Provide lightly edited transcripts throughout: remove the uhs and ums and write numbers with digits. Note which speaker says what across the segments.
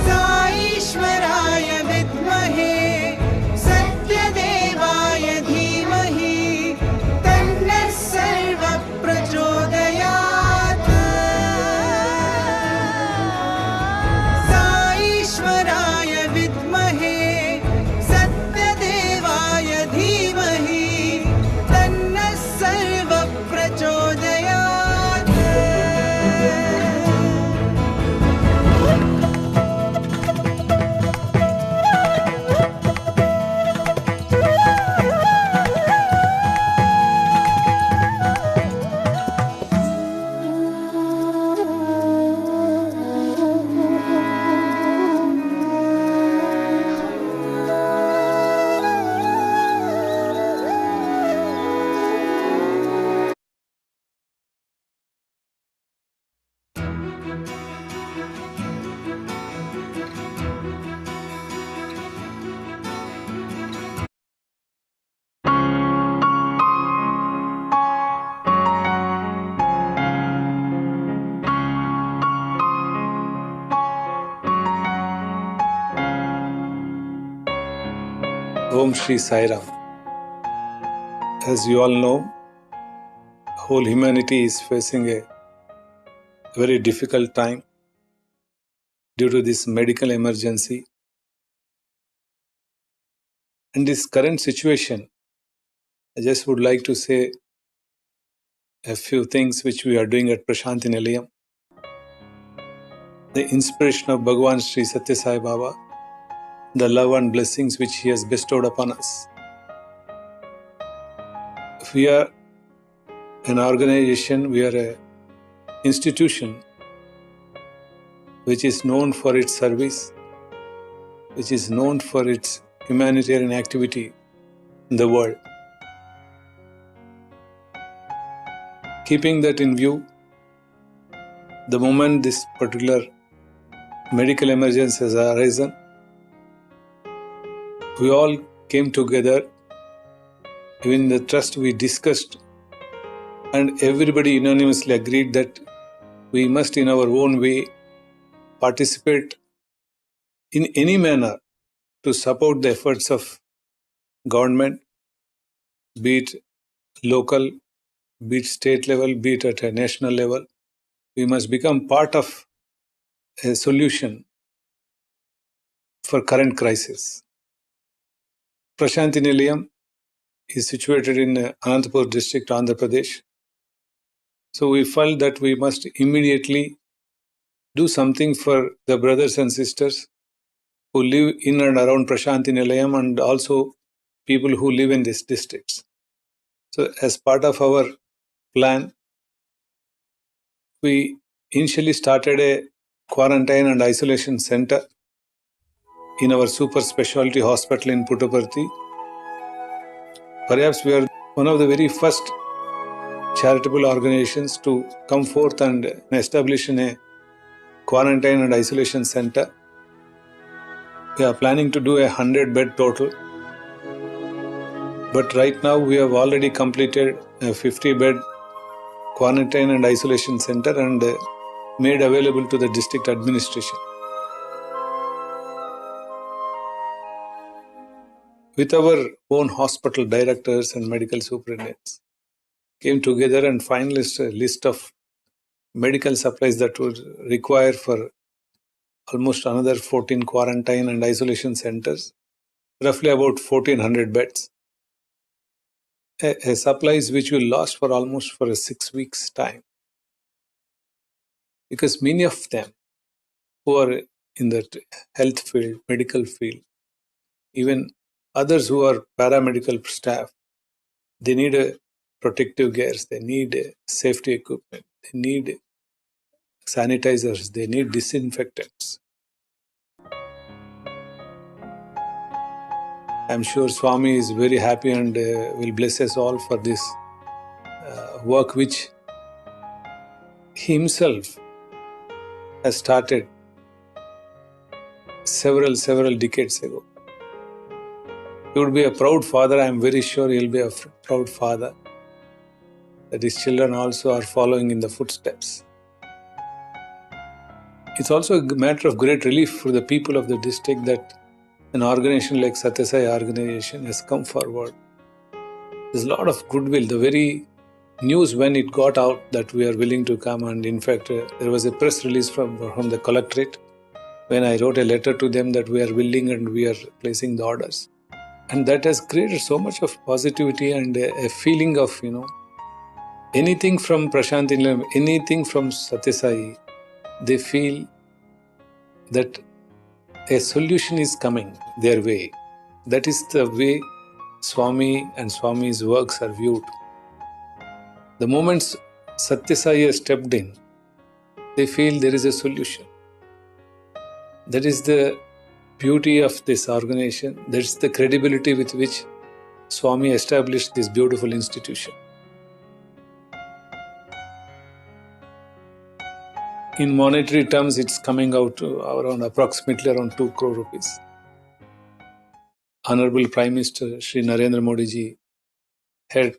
Speaker 1: साईश्वराय विद्महे सत्यदेवाय धीमहि तन्नः सर्वः प्रचोदयात्। साईश्वराय विद्महे सत्यदेवाय धीमहि तन्नः सर्वः प्रचोदयात्।
Speaker 2: Om Shri Sai Ram. As you all know, whole humanity is facing a very difficult time due to this medical emergency. In this current situation, I just would like to say a few things which we are doing at Prashanti Nilayam. The inspiration of Bhagavan Sri Sathya Sai Baba, the love and blessings which he has bestowed upon us. We are an organization, we are an institution which is known for its service, which is known for its humanitarian activity in the world. Keeping that in view, the moment this particular medical emergency has arisen, we all came together, even the trust we discussed, and everybody unanimously agreed that we must in our own way participate in any manner to support the efforts of government, be it local, be it state level, be it at a national level. We must become part of a solution for current crisis. Prashanti Nilayam is situated in Anantapur district, Andhra Pradesh. So we felt that we must immediately do something for the brothers and sisters who live in and around Prashanti Nilayam and also people who live in these districts. So as part of our plan, we initially started a quarantine and isolation center in our super specialty hospital in Puttaparthi. Perhaps we are one of the very first charitable organizations to come forth and establish a quarantine and isolation center. We are planning to do 100-bed total. But right now we have already completed a 50-bed quarantine and isolation center and made available to the district administration. With our own hospital directors and medical superintendents, came together and finalized a list of medical supplies that would require for almost another 14 quarantine and isolation centers, roughly about 1400 beds. A supplies which will last for almost for 6 weeks' time. Because many of them who are in the health field, medical field, even others who are paramedical staff, they need protective gears, they need safety equipment, they need sanitizers, they need disinfectants. I'm sure Swami is very happy and will bless us all for this work which he himself has started several decades ago. He would be a proud father. I am very sure he'll be a proud father, that his children also are following in the footsteps. It's also a matter of great relief for the people of the district that an organization like Sathya Sai organization has come forward. There's a lot of goodwill. The very news when it got out that we are willing to come, and in fact there was a press release from the collectorate when I wrote a letter to them that we are willing and we are placing the orders. And that has created so much of positivity and a feeling of, anything from Prashant Nilayam, anything from Sathya Sai, they feel that a solution is coming their way. That is the way Swami and Swami's works are viewed. The moment Sathya Sai has stepped in, they feel there is a solution. That is the beauty of this organization. That's the credibility with which Swami established this beautiful institution. In monetary terms, it's coming out to approximately around 2 crore rupees. Honorable Prime Minister Shri Narendra Modi ji had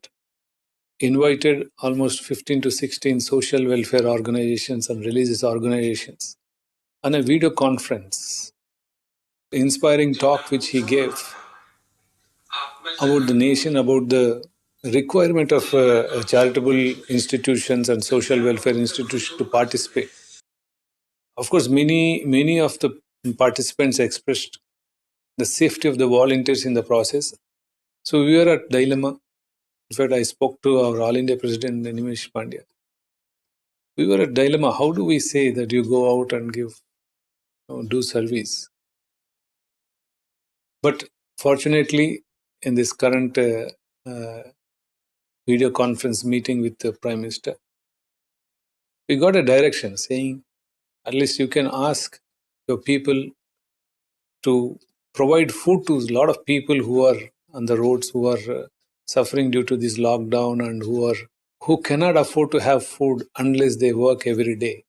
Speaker 2: invited almost 15 to 16 social welfare organizations and religious organizations on a video conference. Inspiring talk which he gave about the nation, about the requirement of charitable institutions and social welfare institutions to participate. Of course, many of the participants expressed the safety of the volunteers in the process. So we were at dilemma. In fact, I spoke to our All India President Nimesh Pandya. We were at dilemma. How do we say that you go out and do service? But fortunately, in this current video conference meeting with the Prime Minister, we got a direction saying, at least you can ask your people to provide food to a lot of people who are on the roads, who are suffering due to this lockdown and who cannot afford to have food unless they work every day.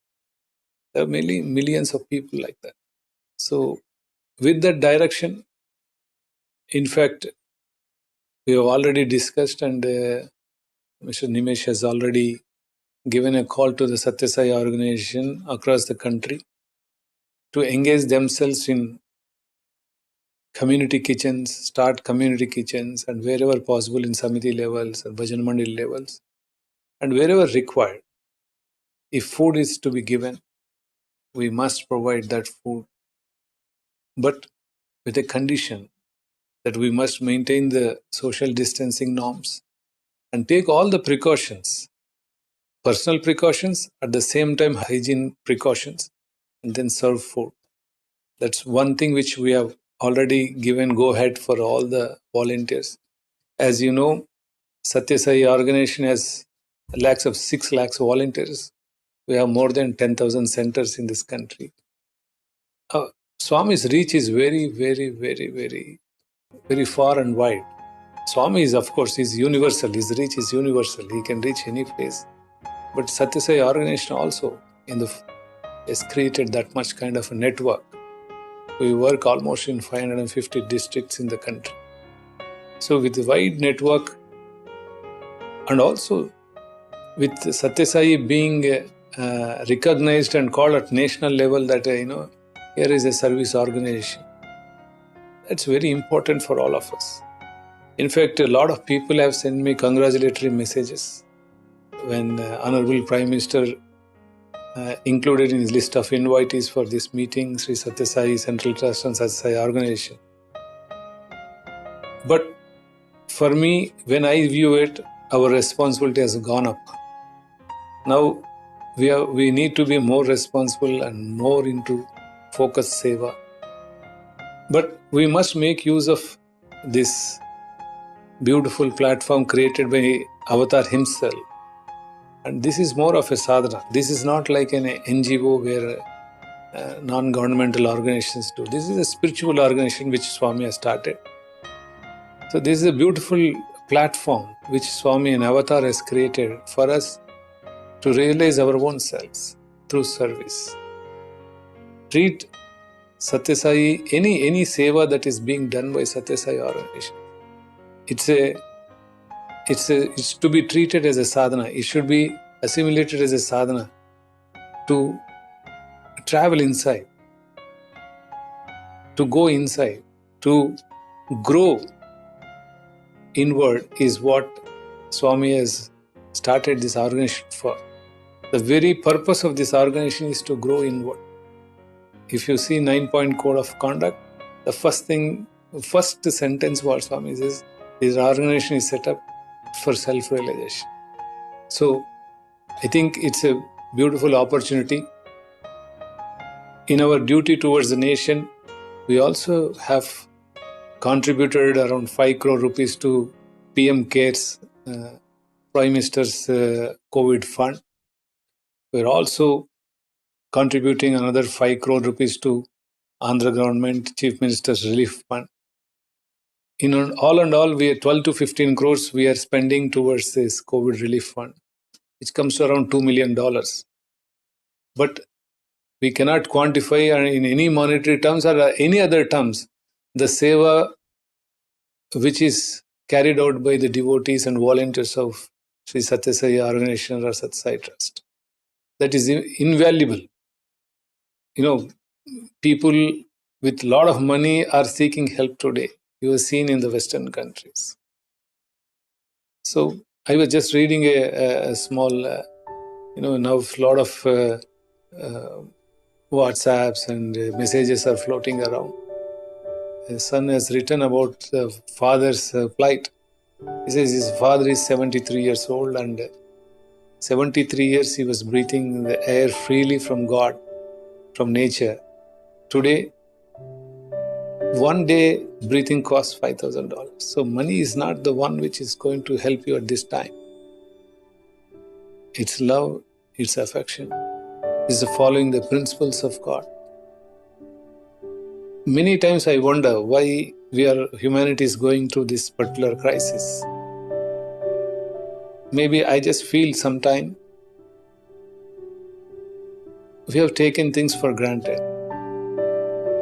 Speaker 2: There are millions of people like that. So with that direction, in fact, we have already discussed, and Mr. Nimesh has already given a call to the Sathya Sai organization across the country to engage themselves in community kitchens, start community kitchens, and wherever possible in Samiti levels and Bhajan Mandal levels, and wherever required, if food is to be given, we must provide that food, but with a condition that we must maintain the social distancing norms and take all the precautions, personal precautions, at the same time hygiene precautions, and then serve food. That's one thing which we have already given go-ahead for all the volunteers. As you know, Sathya Sai organization has 6 lakhs volunteers. We have more than 10,000 centers in this country. Swami's reach is very, very, very, very, very far and wide. Swami is, of course, is universal. His reach is universal. He can reach any place. But Sathya Sai organization also has created that much kind of a network. We work almost in 550 districts in the country. So with the wide network, and also with Sathya Sai being recognized and called at national level that, here is a service organization. That's very important for all of us. In fact, a lot of people have sent me congratulatory messages when Honorable Prime Minister included in his list of invitees for this meeting, Sri Sathya Sai Central Trust and Sathya Sai organization. But for me, when I view it, our responsibility has gone up. Now, we need to be more responsible and more into focused seva. But we must make use of this beautiful platform created by Avatar himself. And this is more of a sadhana. This is not like an NGO where non-governmental organizations do. This is a spiritual organization which Swami has started. So this is a beautiful platform which Swami and Avatar has created for us to realize our own selves through service. Treat Satya Sai, any seva that is being done by Satya Sai organization, it's to be treated as a sadhana. It should be assimilated as a sadhana to travel inside, to go inside, to grow inward is what Swami has started this organization for. The very purpose of this organization is to grow inward. If you see 9-point code of conduct, the first sentence what Swami says, this organization is set up for self-realization. So I think it's a beautiful opportunity. In our duty towards the nation, we also have contributed around 5 crore rupees to PM CARES, Prime Minister's COVID fund. We're also contributing another 5 crore rupees to Andhra government Chief Minister's Relief Fund. In all and all, we are 12 to 15 crores we are spending towards this COVID relief fund, which comes to around $2 million. But we cannot quantify in any monetary terms or any other terms the seva which is carried out by the devotees and volunteers of Sri Sathya Sai organization or Sathya Sai Trust. That is invaluable. People with a lot of money are seeking help today. You have seen in the Western countries. So I was just reading a small, now a lot of WhatsApps and messages are floating around. His son has written about the father's plight. He says his father is 73 years old and 73 years he was breathing the air freely from God, from nature. Today, one day breathing costs $5,000. So money is not the one which is going to help you at this time. It's love, it's affection, it's following the principles of God. Many times I wonder why humanity is going through this particular crisis. Maybe I just feel sometime we have taken things for granted.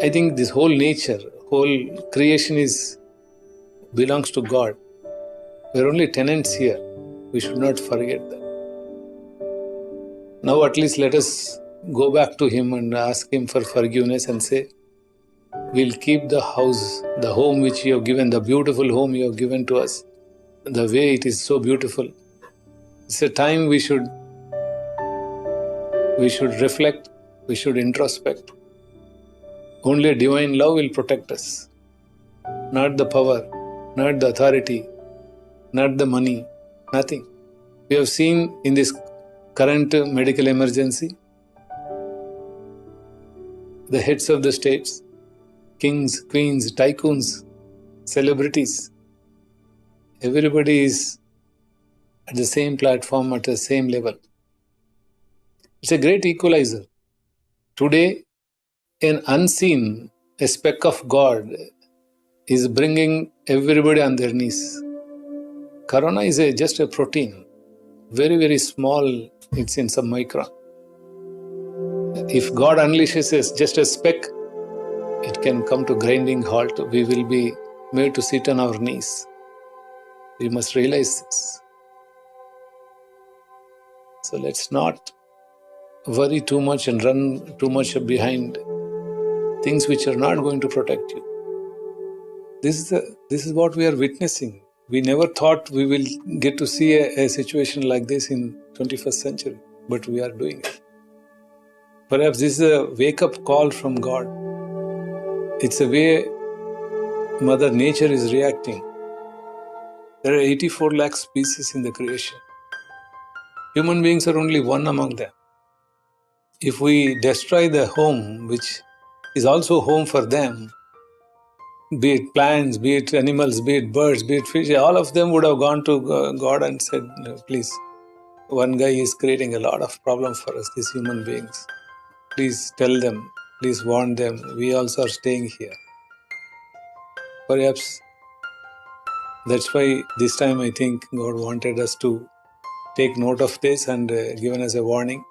Speaker 2: I think this whole nature, whole creation belongs to God. We're only tenants here. We should not forget that. Now at least let us go back to Him and ask Him for forgiveness and say, we'll keep the house, the home which You have given, the beautiful home You have given to us, the way it is so beautiful. It's a time we should reflect, we should introspect. Only divine love will protect us. Not the power, not the authority, not the money, nothing. We have seen in this current medical emergency, the heads of the states, kings, queens, tycoons, celebrities, everybody is at the same platform, at the same level. It's a great equalizer. Today, an unseen, a speck of God is bringing everybody on their knees. Corona is just a protein, very, very small, it's in some micron. If God unleashes just a speck, it can come to grinding halt. We will be made to sit on our knees. We must realize this. So let's not worry too much and run too much behind things which are not going to protect you. This is what we are witnessing. We never thought we will get to see a situation like this in 21st century, but we are doing it. Perhaps this is a wake-up call from God. It's a way Mother Nature is reacting. There are 84 lakh species in the creation. Human beings are only one among them. If we destroy the home, which is also home for them, be it plants, be it animals, be it birds, be it fish, all of them would have gone to God and said, please, one guy is creating a lot of problems for us, these human beings. Please tell them, please warn them, we also are staying here. Perhaps that's why this time I think God wanted us to take note of this and given us a warning.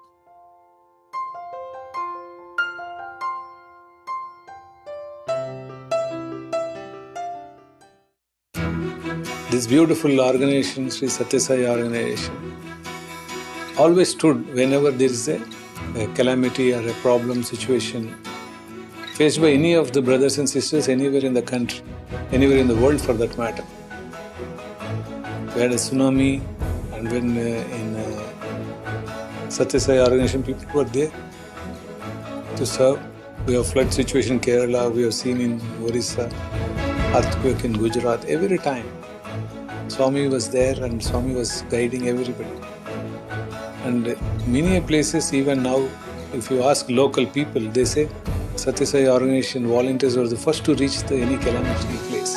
Speaker 2: This beautiful organization, Sri Sathya Sai organization, always stood whenever there is a calamity or a problem situation faced by any of the brothers and sisters anywhere in the country, anywhere in the world for that matter. We had a tsunami, and when in Sathya Sai organization people were there to serve. We have flood situation in Kerala, we have seen in Orissa, earthquake in Gujarat, every time. Swami was there and Swami was guiding everybody. And many places, even now, if you ask local people, they say Sathya Sai organization volunteers were the first to reach any calamity place,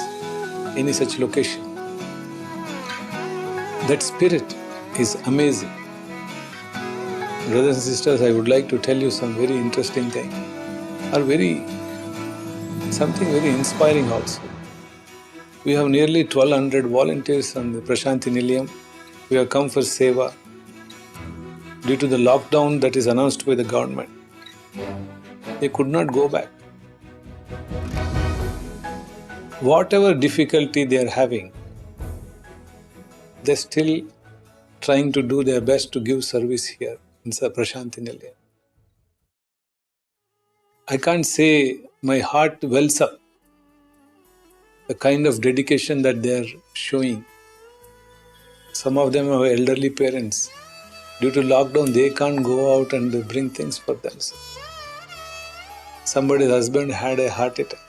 Speaker 2: any such location. That spirit is amazing. Brothers and sisters, I would like to tell you some very interesting thing, or something very inspiring also. We have nearly 1200 volunteers on the Prashanti Nilayam. We have come for Seva. Due to the lockdown that is announced by the government, they could not go back. Whatever difficulty they are having, they're still trying to do their best to give service here in Prashanti Nilayam. I can't say my heart wells up the kind of dedication that they are showing. Some of them have elderly parents. Due to lockdown, they can't go out and bring things for themselves. Somebody's husband had a heart attack.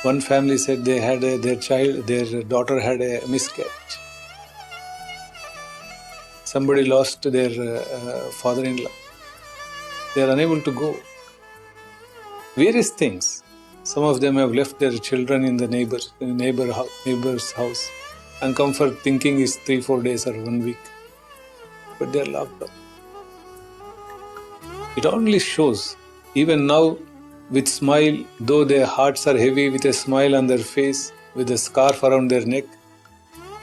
Speaker 2: One family said they had their daughter had a miscarriage. Somebody lost their father-in-law. They are unable to go. Various things. Some of them have left their children in the neighbor's house and come for thinking is 3-4 days or 1 week. But they are locked down. It only shows, even now, with smile, though their hearts are heavy, with a smile on their face, with a scarf around their neck,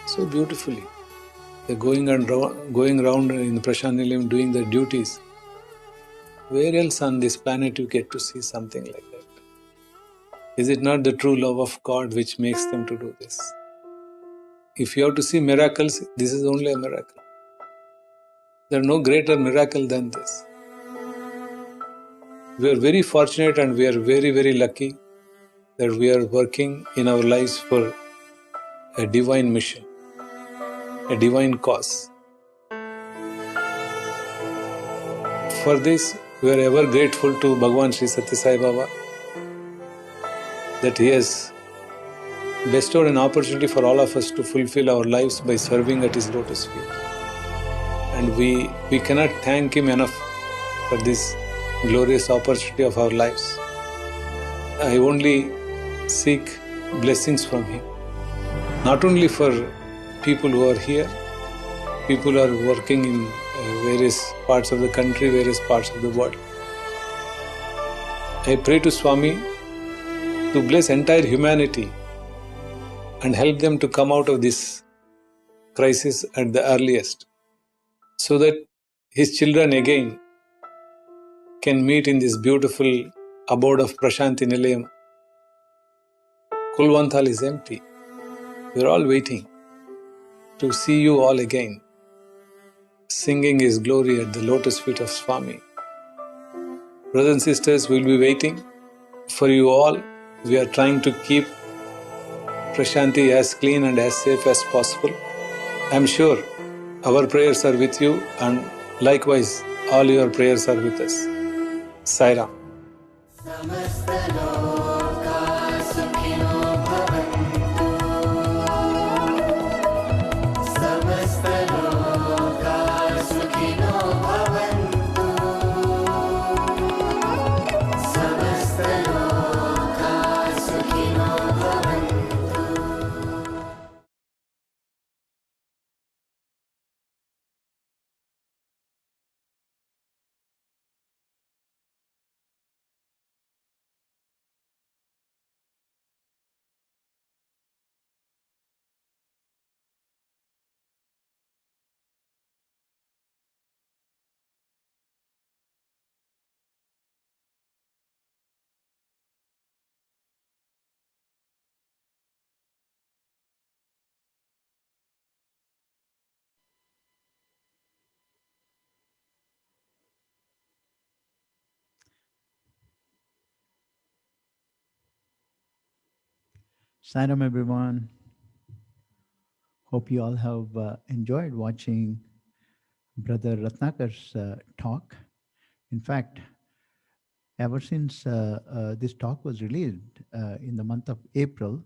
Speaker 2: so beautifully. They're going around in the Prashanti Nilayam doing their duties. Where else on this planet you get to see something like that? Is it not the true love of God which makes them to do this? If you have to see miracles, this is only a miracle. There are no greater miracle than this. We are very fortunate and we are very, very lucky that we are working in our lives for a divine mission, a divine cause. For this, we are ever grateful to Bhagavan Sri Sathya Sai Baba that he has bestowed an opportunity for all of us to fulfill our lives by serving at his lotus feet. And we cannot thank him enough for this glorious opportunity of our lives. I only seek blessings from him. Not only for people who are here, people who are working in various parts of the country, various parts of the world. I pray to Swami to bless entire humanity and help them to come out of this crisis at the earliest, so that his children again can meet in this beautiful abode of Prashanti Nilayam. Kulvanthal is empty. We are all waiting to see you all again, singing his glory at the lotus feet of Swami. Brothers and sisters, we will be waiting for you all. We are trying to keep Prashanti as clean and as safe as possible. I am sure our prayers are with you, and likewise all your prayers are with us. Sai Ram.
Speaker 3: Salam, everyone. Hope you all have enjoyed watching Brother Ratnakar's talk. In fact, ever since this talk was released in the month of April,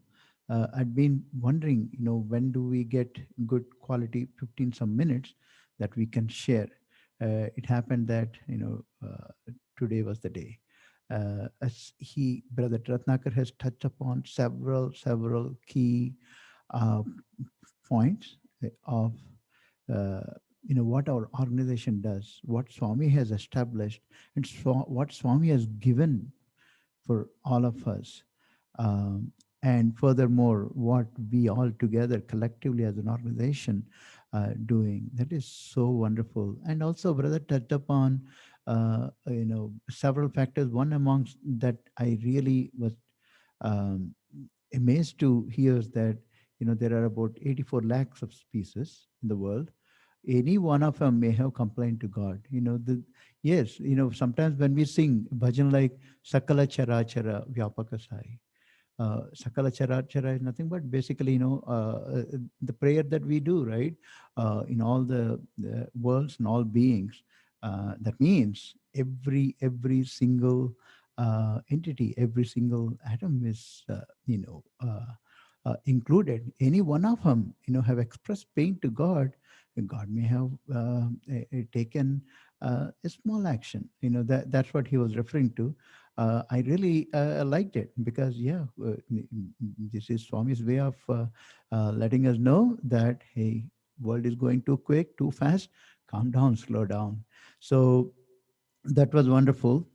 Speaker 3: I'd been wondering, when do we get good quality 15 some minutes that we can share? It happened that, today was the day. Brother Ratnakar has touched upon several key uh, points of uh, what our organization does, what Swami has established, and what Swami has given for all of us. Um, and furthermore, what we all together collectively as an organization doing, that is so wonderful. And also, brother touched upon several factors. One amongst that I really was um, amazed to hear is that there are about 84 lakhs of species in the world. Any one of them may have complained to God. Yes, sometimes when we sing bhajan like Sakala Charachara Vyapakasai, Sakala Charachara is nothing but basically, the prayer that we do, right? In all the worlds and all beings. That means every single entity, every single atom is, included. Any one of them, have expressed pain to God. God may have taken a small action. That's what he was referring to. I really liked it because, this is Swami's way of letting us know that, hey, world is going too quick, too fast. Calm down, slow down. So that was wonderful.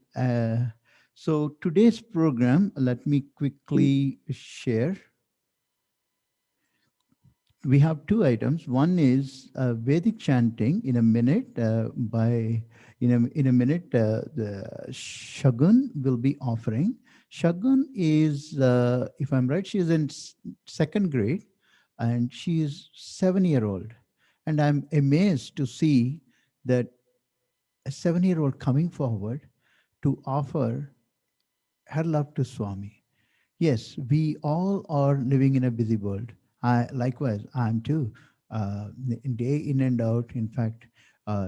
Speaker 3: So today's program, let me quickly share. We have two items. One is Vedic chanting in a minute. In a minute, the Shagun will be offering. Shagun is, if I'm right, she is in second grade, and she is 7-year-old, and I'm amazed to see that a 7-year-old coming forward to offer her love to Swami. Yes, we all are living in a busy world. Likewise, I'm too. Day in and out, in fact,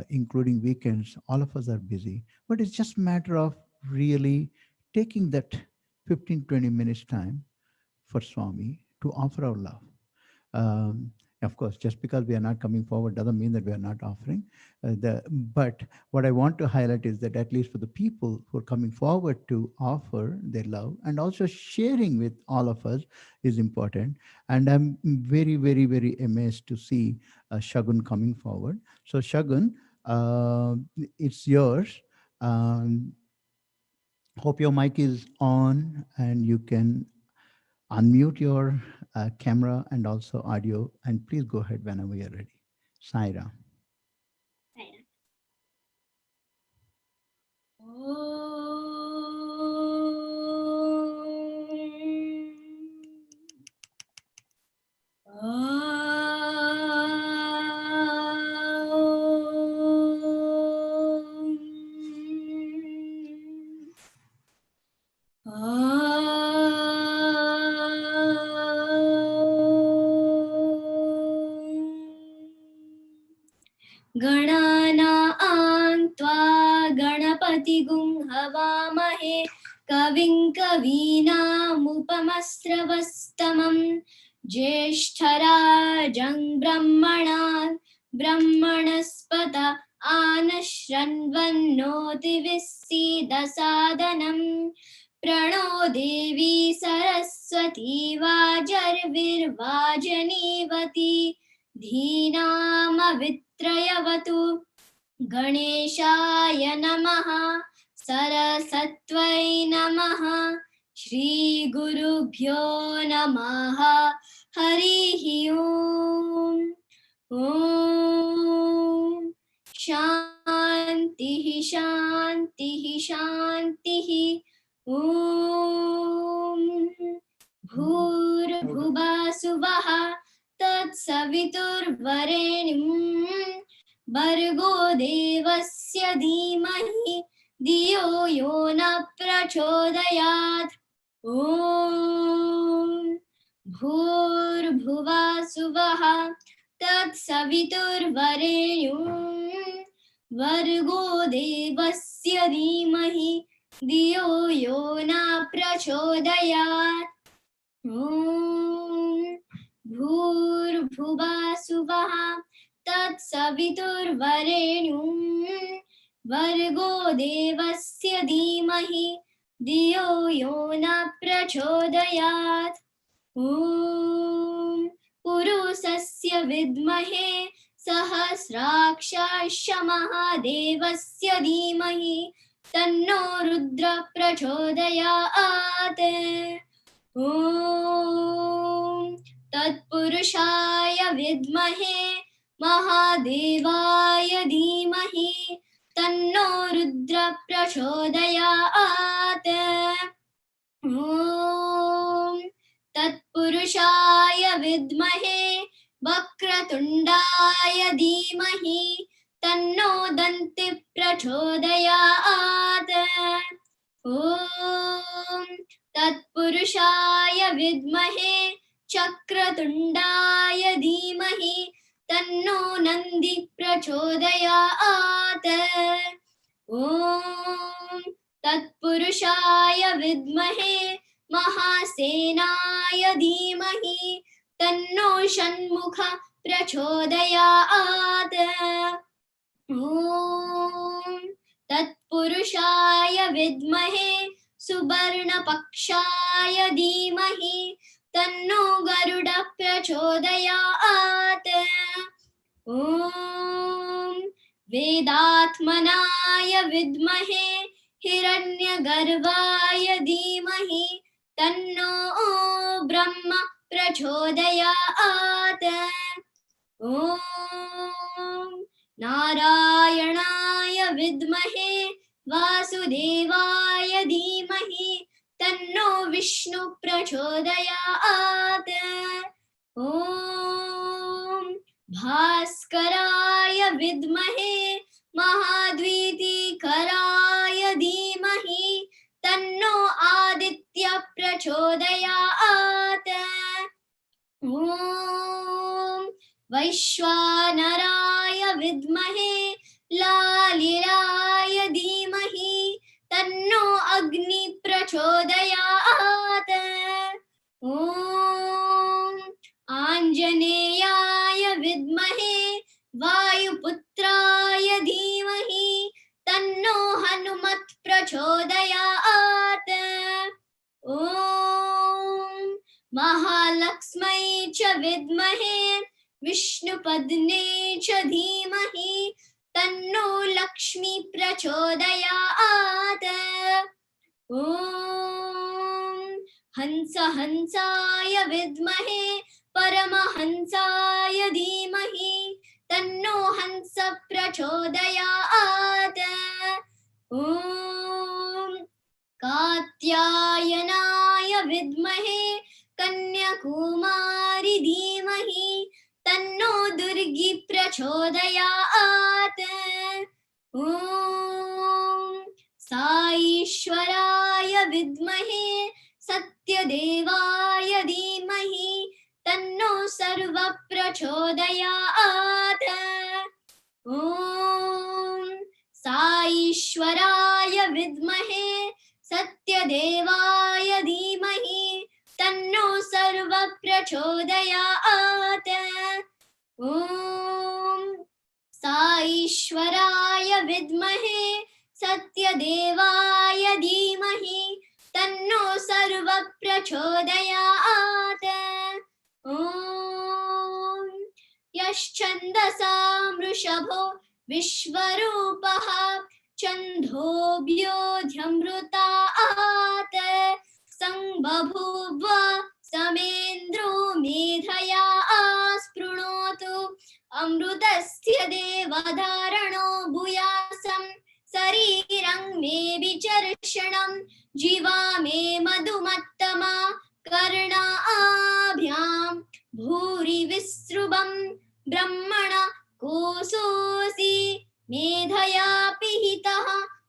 Speaker 3: including weekends, all of us are busy. But it's just a matter of really taking that 15-20 minutes time for Swami to offer our love. Um, of course, just because we are not coming forward doesn't mean that we are not offering. But what I want to highlight is that at least for the people who are coming forward to offer their love and also sharing with all of us is important. And I'm very, very, very amazed to see Shagun coming forward. So Shagun, it's yours. Um, Hope your mic is on and you can unmute your camera and also audio, and please go ahead whenever you're ready. Saira.
Speaker 4: गणानान्त्वा गणपतिगुं हवामहे कविं कवीनामुपमस्रवस्तमं ज्येष्ठराजं ब्रह्मणस्पत आनश्रन्वन्नोतिभिस्सीदसादनं प्रणो देवी सरस्वती वाजर्विर्वाजनीवती धीनामवित्रयवतु गणेशाय नमः सरस्वत्यै नमः श्रीगुरुभ्यो नमः हरिः ओम् ॐ शान्तिः शान्तिः शान्तिः ॐ भूर्भुवः तत्सवितुर्वरेण्यं भर्गो देवस्य धीमहि धियो यो न प्रचोदयात् ॐ भूर्भुवस्सुवः तत्सवितुर्वरेण्यं भर्गो देवस्य धीमहि धियो यो न प्रचोदयात् ॐ भूर्भुवस्सुवः तत्सवितुर्वरेण्यं भर्गो देवस्य धीमहि धियो यो न प्रचोदयात् ॐ पुरुषस्य विद्महे सहस्राक्षस्य महादेवस्य धीमहि तन्नो रुद्र प्रचोदयात् ॐ तत्पुरुषाय विद्महे महादेवाय धीमहि तन्नो रुद्र प्रचोदयात् ॐ तत्पुरुषाय विद्महे वक्रतुण्डाय धीमहि तन्नो दन्ति प्रचोदयात् ॐ तत्पुरुषाय विद्महे चक्रतुण्डाय धीमहि तन्नो नन्दी प्रचोदयात् ॐ तत्पुरुषाय विद्महे महासेनाय धीमहि तन्नो षण्मुख प्रचोदयात् ॐ तत्पुरुषाय विद्महे सुवर्णपक्षाय धीमहि तन्नो गरुड प्रचोदयात् ॐ वेदात्मनाय विद्महे हिरण्यगर्भाय धीमहि तन्नो ब्रह्म प्रचोदयात् ॐ नारायणाय विद्महे वासुदेवाय धीमहि तन्नो विष्णु प्रचोदयात् ॐ भास्कराय विद्महे महाद्वीतिकराय धीमहि तन्नो आदित्य प्रचोदयात् ॐ वैश्वानराय विद्महे लालिराय धीमहि तन्नो अग्नि प्रचोदयात् ॐ आञ्जनेयाय विद्महे वायुपुत्राय धीमहि तन्नो हनुमत् प्रचोदयात् ॐ महालक्ष्मै च विद्महे विष्णुपत्न्यै च धीमहि तन्नो लक्ष्मी प्रचोदयात् ॐ हंसाय विद्महे परमहंसाय धीमहि तन्नो हंस प्रचोदयात् ॐ कात्यायनाय विद्महे कन्याकुमारी धीमहि तन्नो दुर्गी प्रचोदयात् ॐ साईश्वराय विद्महे सत्यदेवाय धीमहि तन्नो सर्व प्रचोदयात् ॐ साईश्वराय विद्महे सत्यदेवाय धीमहि तन्नो सर्व प्रचोदयात् ॐ साईश्वराय विद्महे सत्यदेवाय धीमहि तन्नो सर्व प्रचोदयात् ॐ यश्छन्दसा वृषभो विश्वरूपः छन्दोऽभ्योऽध्यमृतात् संबभूव समेन्द्रो मेधया स्पृणोतु अमृतस्य देवधारणो भूयासं शरीरं मे विचर्षणं जीवा मे मधुमत्तमा कर्णाभ्यां भूरि विसृबं ब्रह्मण कोशोऽसि मेधया पिहितः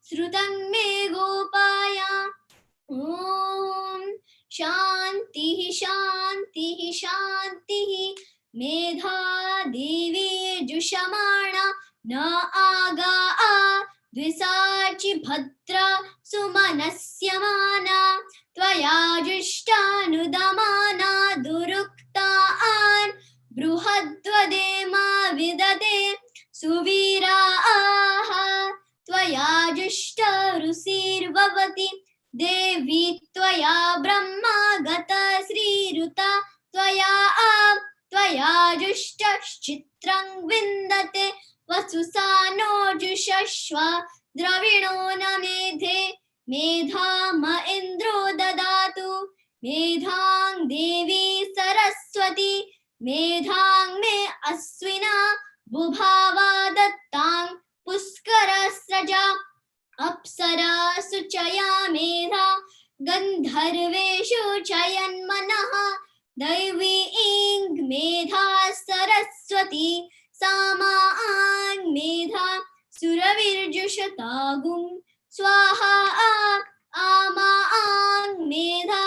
Speaker 4: श्रुतं मे गोपाय ॐ शान्तिः शान्तिः शान्तिः मेधा देवी जुषमाणा न आगा द्विसाचि भद्रा सुमनस्यमाना त्वया जुष्टानुदमाना दुरुक्तान् बृहद्वदेमा विदते सुवीराः त्वया जुष्टरुषिर्भवति देवी त्वया ब्रह्मा गत श्रीरुता त्वया जुष्टश्चित्रं विन्दते वसुसानो जुषस्व द्रविणो न मेधे मेधाम इन्द्रो ददातु मेधां देवी सरस्वती मेधां मे अश्विना बुभावा दत्तां पुष्करस्रजा अप्सरासु चया मेधा गन्धर्वेषु चयन्मनः दैवी इंग मेधा सरस्वती सामां मेधा सुरविर्जुषतागुं स्वाहा आमां मेधा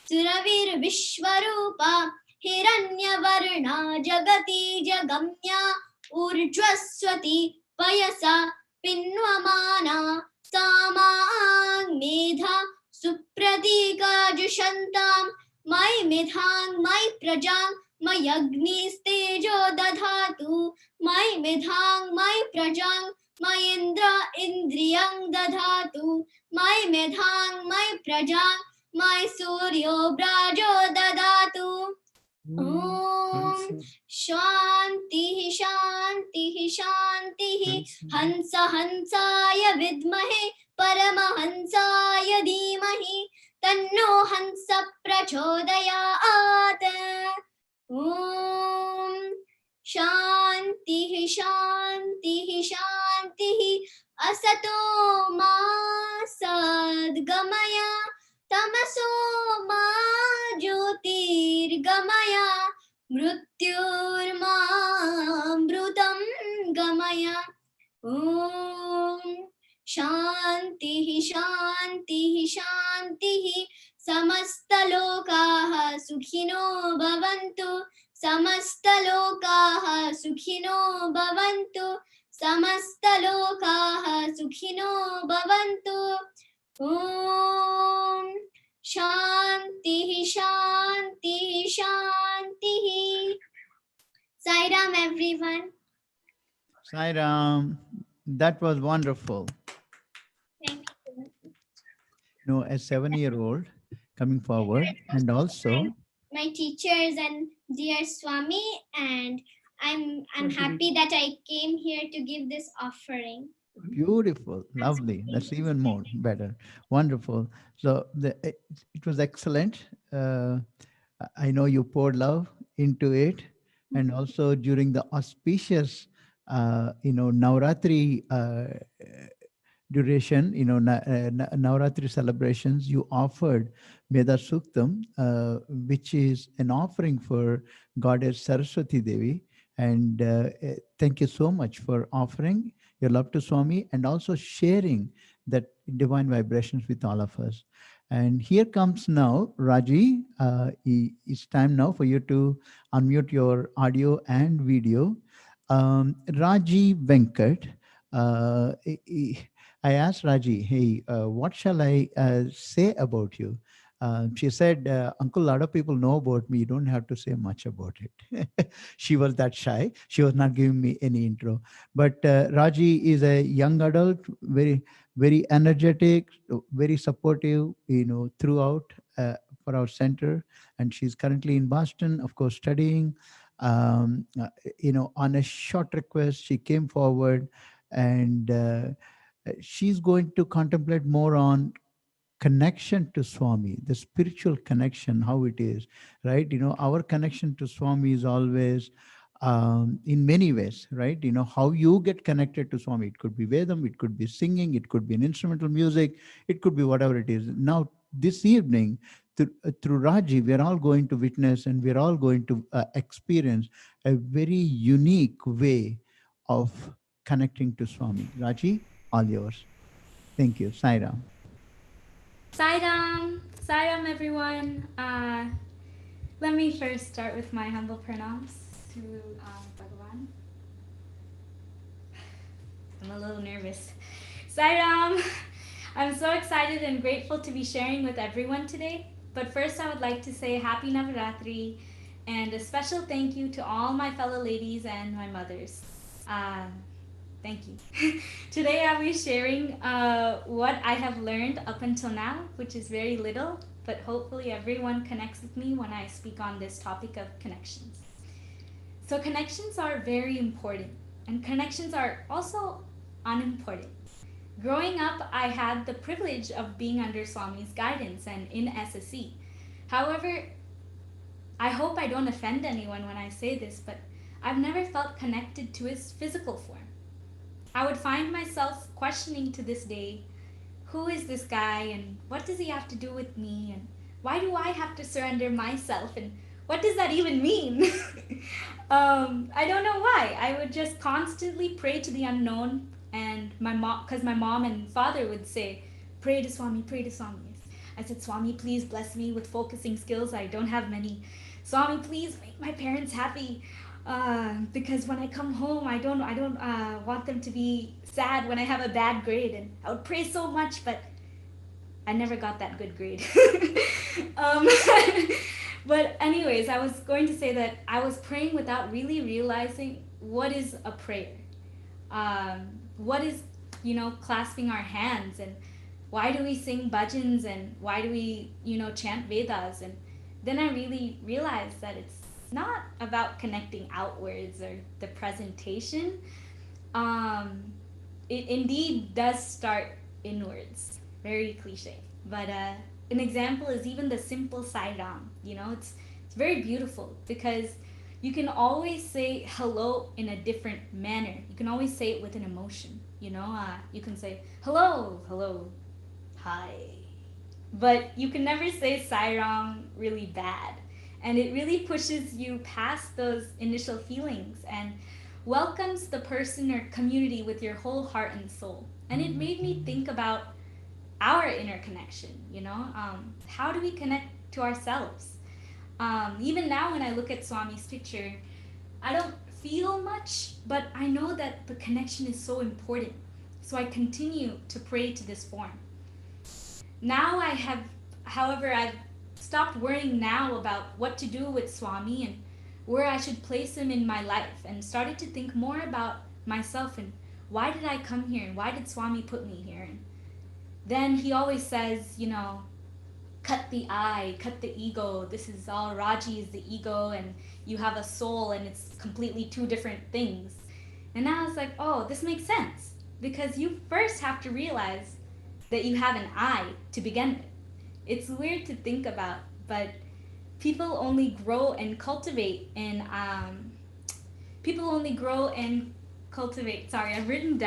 Speaker 4: सुरविर्विश्वरूपा हिरण्यवर्णा जगति जगम्या ऊर्ध्वस्वती पयसा पिन्वमाना सामां मेधा सुप्रतीकाजुषन्तां मयि मेधां मयि प्रजां मयग्निस्तेजो दधातु मयि मेधां मयि प्रजां मयीन्द्र इन्द्रियं दधातु मयि मेधां मयि प्रजां मयि सूर्यो ब्राजो ददातु ॐ शान्तिः शान्तिः शान्तिः हंस हंसाय विद्महे परमहंसाय धीमहि तन्नो हंस प्रचोदयात् ॐ शान्तिः शान्तिः शान्तिः असतो मा सद्गमय तमसो मा ज्योतिर्गमय मृत्युर्मामृतं गमय ॐ शान्तिः शान्तिः शान्तिः समस्तलोकाः सुखिनो भवन्तु समस्तलोकाः सुखिनो भवन्तु समस्तलोकाः सुखिनो भवन्तु ॐ शान्तिः शान्तिः शान्तिः Sai Ram everyone.
Speaker 3: Sai Ram, that was wonderful.
Speaker 4: Thank you.
Speaker 3: You know, a 7-year-old coming forward, and also
Speaker 4: My teachers and dear Swami, and I'm happy that I came here to give this offering.
Speaker 3: beautiful, lovely. That's even more better. Wonderful. So it was excellent. I know you poured love into it, and also during the auspicious, Navratri duration, Navratri celebrations, you offered Veda Suktam, which is an offering for Goddess Saraswati Devi. And thank you so much for offering your love to Swami and also sharing that divine vibrations with all of us. And here comes now, Raji. It's time now for you to unmute your audio and video. Raji Venkat. I asked Raji, hey, what shall I say about you? She said, Uncle, a lot of people know about me. You don't have to say much about it. She was that shy. She was not giving me any intro. But Raji is a young adult, very, very energetic, very supportive, throughout for our center. And she's currently in Boston, of course, studying. On a short request, she came forward, and she's going to contemplate more on connection to Swami, the spiritual connection, how it is, right? Our connection to Swami is always in many ways, right? How you get connected to Swami. It could be Vedam, it could be singing, it could be an instrumental music, it could be whatever it is. Now, this evening, through Raji, we're all going to witness and we're all going to experience a very unique way of connecting to Swami. Raji, all yours. Thank you. Sai Ram.
Speaker 4: Sai Ram.
Speaker 5: Sayam everyone. Let me first start with my humble pranams to Bhagavan. I'm a little nervous. Sairam, I'm so excited and grateful to be sharing with everyone today. But first, I would like to say Happy Navaratri and a special thank you to all my fellow ladies and my mothers. Uh, Thank you. Today I'll be sharing what I have learned up until now, which is very little, but hopefully everyone connects with me when I speak on this topic of connections. So connections are very important, and connections are also unimportant. Growing up, I had the privilege of being under Swami's guidance and in SSE. However, I hope I don't offend anyone when I say this, but I've never felt connected to his physical form. I would find myself questioning to this day, who is this guy and what does he have to do with me and why do I have to surrender myself and what does that even mean? I don't know why. I would just constantly pray to the unknown, and my mom, because my mom and father would say, pray to Swami, pray to Swami. I said, Swami, please bless me with focusing skills. I don't have many. Swami, please make my parents happy. Because when I come home, I don't want them to be sad when I have a bad grade, and I would pray so much, but I never got that good grade. um, but anyways, I was going to say that I was praying without really realizing what is a prayer, what is clasping our hands, and why do we sing bhajans, and why do we chant Vedas, and then I really realized that it's not about connecting outwards or the presentation. It indeed does start inwards. Very cliche. But an example is even the simple Sai Ram. It's very beautiful because you can always say hello in a different manner. You can always say it with an emotion. You can say hello, hello, hi. But you can never say Sai Ram really bad. And it really pushes you past those initial feelings and welcomes the person or community with your whole heart and soul. And it made me think about our inner connection, how do we connect to ourselves? Even now when I look at Swami's picture, I don't feel much, but I know that the connection is so important. So I continue to pray to this form. Now I've stopped worrying now about what to do with Swami and where I should place him in my life, and started to think more about myself and why did I come here and why did Swami put me here. And then he always says, cut the I, cut the ego. This is all Raji is the ego and you have a soul and it's completely two different things. And now it's like, oh, this makes sense because you first have to realize that you have an I to begin with. It's weird to think about, but people only grow and cultivate sorry, I've written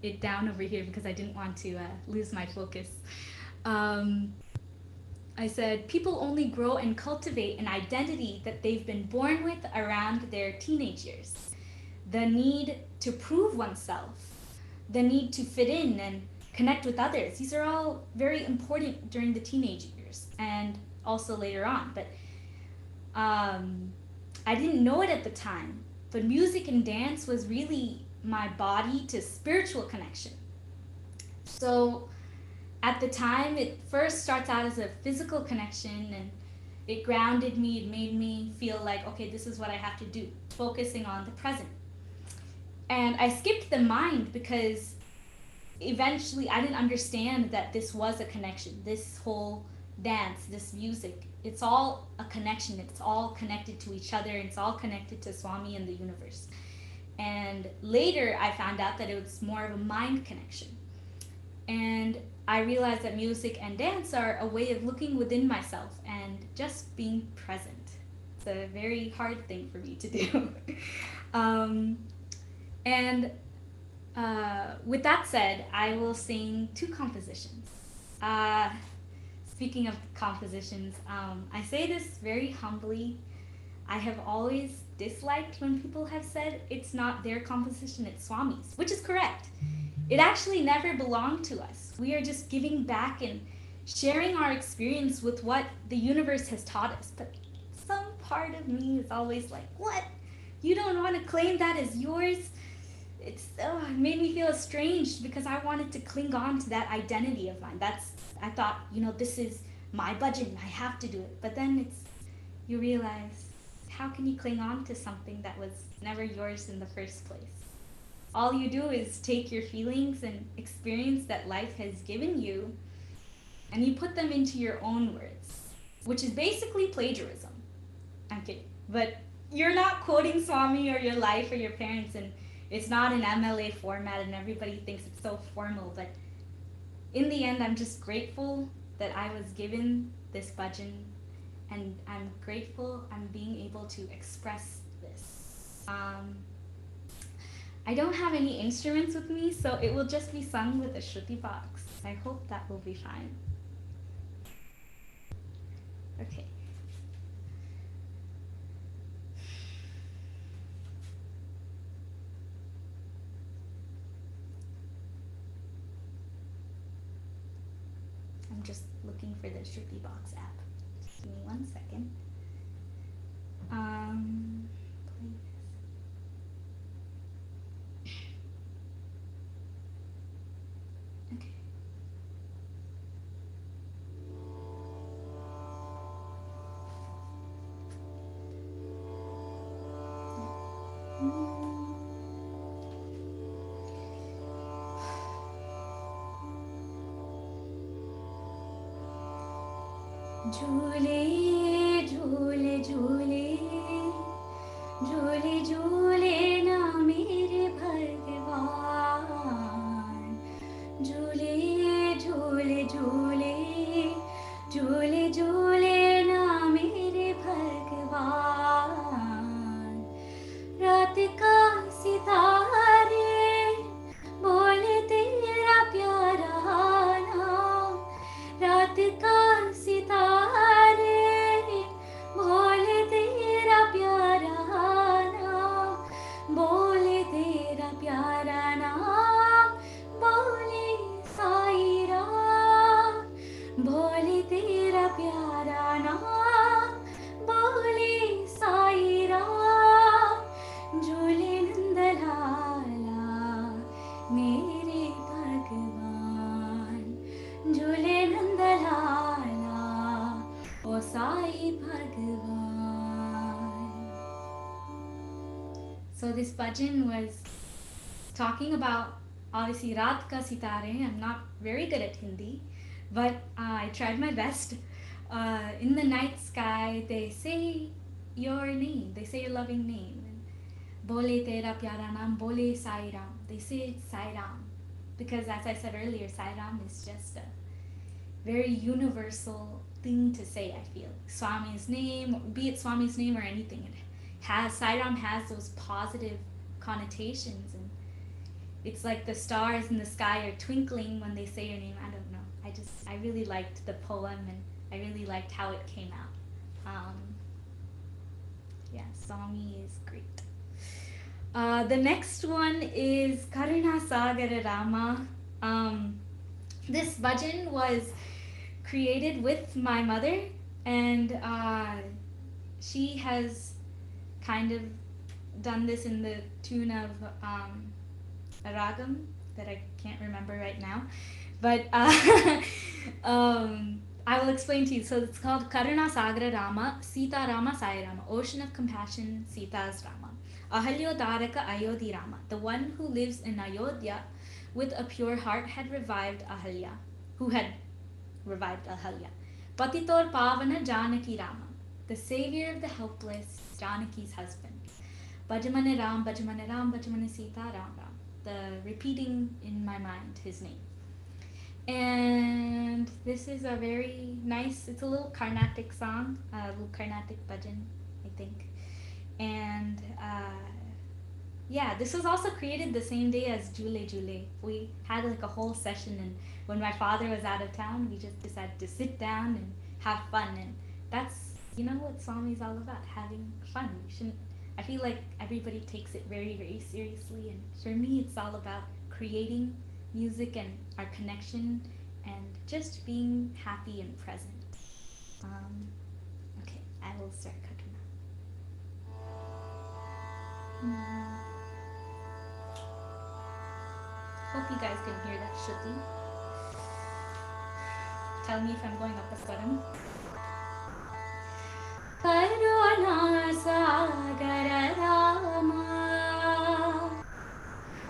Speaker 5: it down over here because I didn't want to lose my focus. I said people only grow and cultivate an identity that they've been born with around their teenage years. The need to prove oneself, the need to fit in and connect with others. These are all very important during the teenage years and also later on. But I didn't know it at the time, but music and dance was really my body to spiritual connection. So at the time, it first starts out as a physical connection, and it grounded me, it made me feel like, okay, this is what I have to do, focusing on the present. And I skipped the mind because eventually I didn't understand that this was a connection. This whole dance, this music, it's all a connection. It's all connected to each other. It's all connected to Swami and the universe. And later I found out that it was more of a mind connection. And I realized that music and dance are a way of looking within myself and just being present. It's a very hard thing for me to do. With that said, I will sing two compositions. Speaking of compositions, I say this very humbly. I have always disliked when people have said it's not their composition, it's Swami's, which is correct. It actually never belonged to us. We are just giving back and sharing our experience with what the universe has taught us. But some part of me is always like, what? You don't want to claim that as yours? It made me feel estranged because I wanted to cling on to that identity of mine. I thought, this is my budget and I have to do it. But then you realize, how can you cling on to something that was never yours in the first place? All you do is take your feelings and experience that life has given you and you put them into your own words, which is basically plagiarism. I'm kidding. But you're not quoting Swami or your life or your parents, and it's not an MLA format and everybody thinks it's so formal. But in the end, I'm just grateful that I was given this bhajan, and I'm grateful I'm being able to express this. I don't have any instruments with me, so it will just be sung with a shruti box. I hope that will be fine. Okay. I'm just looking for the Shruti Box app. Just give me 1 second. Play this. Okay. झूले झूले झूले झूले झूले ना मेरे भगवान झूले झूले झूले झूले झूले ना मेरे भगवान रात का सितारे बोले तेरा प्यारा नाम रात का सितारे बोले तेरा प्यारा नाम बोले तेरा प्यारा नाम बोले साई राम बोले तेरा प्यारा नाम बोले साई राम झूले नंदलाला मेरे भगवान झूले नंदलाला ओ साई भगवान. So this bhajan was talking about obviously Raat Ka Sitare. I'm not very good at Hindi, but I tried my best. In the night sky, they say your name, they say your loving name. Bole Tera Pyara Naam, Bole Sai Ram. They say it's Sai Ram because, as I said earlier, Sai Ram is just a very universal thing to say. I feel Swami's name, be it Swami's name or anything, Sai Ram has those positive connotations, and it's like the stars in the sky are twinkling when they say your name. I don't know. I really liked the poem, and I really liked how it came out. Yeah, Swami is great. The next one is Karuna Sagara Rama. This bhajan was created with my mother, and she has kind of done this in the tune of a ragam that I can't remember right now, but I will explain to you. So it's called Karuna Sagara Rama, Sita Rama Sai Rama, Ocean of Compassion, Sita's Rama. Ahalyodharaka Ayodhi Rama, the one who lives in Ayodhya with a pure heart had revived Ahalya, who had revived Ahalya. Patitor Pavana Janaki Rama, the savior of the helpless, Janaki's husband. Bhajamane Ram, Bhajamane Ram, Bhajamane Sita Ram Ram, the repeating in my mind his name. And this is a very nice, it's a little Carnatic song, a little Carnatic bhajan, I think. And yeah, this was also created the same day as Jule Jule. We had like a whole session, and when my father was out of town, we just decided to sit down and have fun. And that's, what Swami is all about, having fun. I feel like everybody takes it very, very seriously, and for me, it's all about creating music and our connection and just being happy and present. Okay, I will start cooking now. Hope you guys can hear that shruti. Tell me if I'm going up a swaram. Karuna Sagara Rama,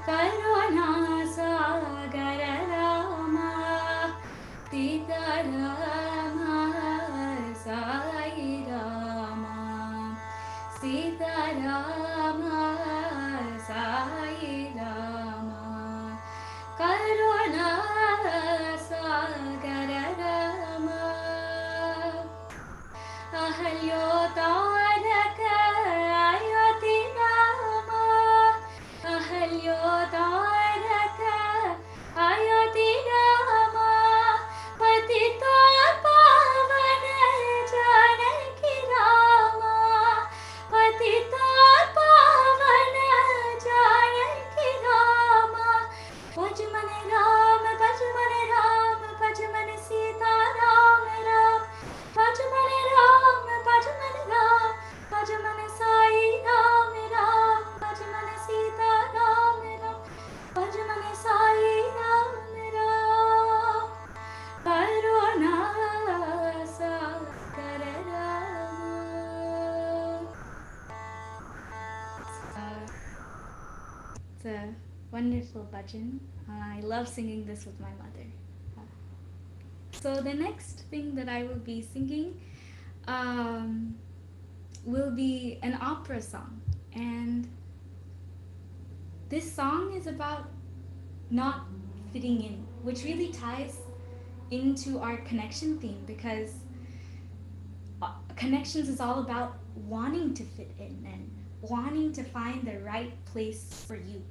Speaker 5: Karuna Sagara Rama, Sita Rama, Sai Rama, Sita Rama, Sai Rama, Karuna Sagara Rama. Ahalyo Taraka Ayoti Rama, Ahalyo Taraka Ayoti Rama, Patito Pavana Janaki Rama, Patito Pavana Janaki Rama, Pajmane Rama, Pajmane Rama, Pajmane Sita Rama Rama, Pajmane Rama, Pajmane Rama, Pajmane Sai Rama Rama, Pajmane Sita Rama Rama, Pajmane Sai Rama Rama, Karuna Sagara Rama. It's a wonderful bhajan. I love singing this with my mother. So the next thing that I will be singing will be an opera song. And this song is about not fitting in, which really ties into our connection theme, because connections is all about wanting to fit in and wanting to find the right place for you.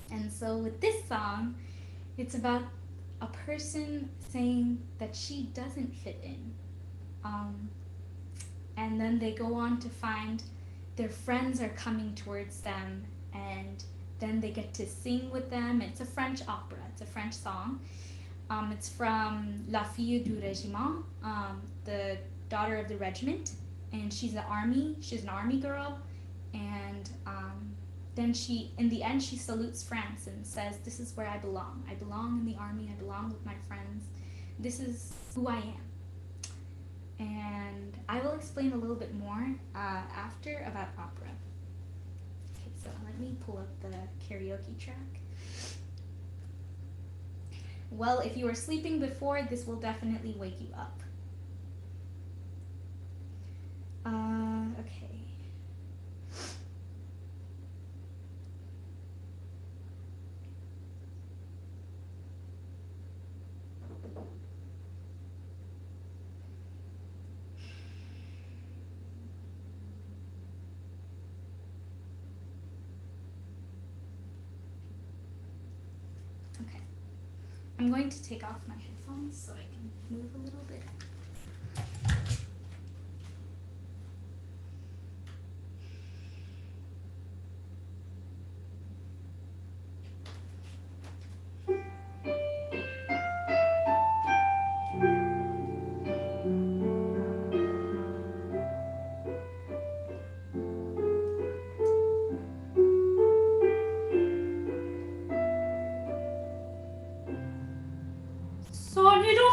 Speaker 5: And so with this song, it's about a person saying that she doesn't fit in. And then they go on to find their friends are coming towards them, and then they get to sing with them. It's a French opera, it's a French song. It's from La Fille du Régiment, the daughter of the regiment, and she's an army girl, and then in the end, she salutes France and says, "This is where I belong. I belong in the army, I belong with my friends. This is who I am." And I will explain a little bit more after about opera. Okay, so let me pull up the karaoke track. Well, if you were sleeping before, this will definitely wake you up. Okay. Okay. I'm going to take off my headphones so I can move a little bit. Sonido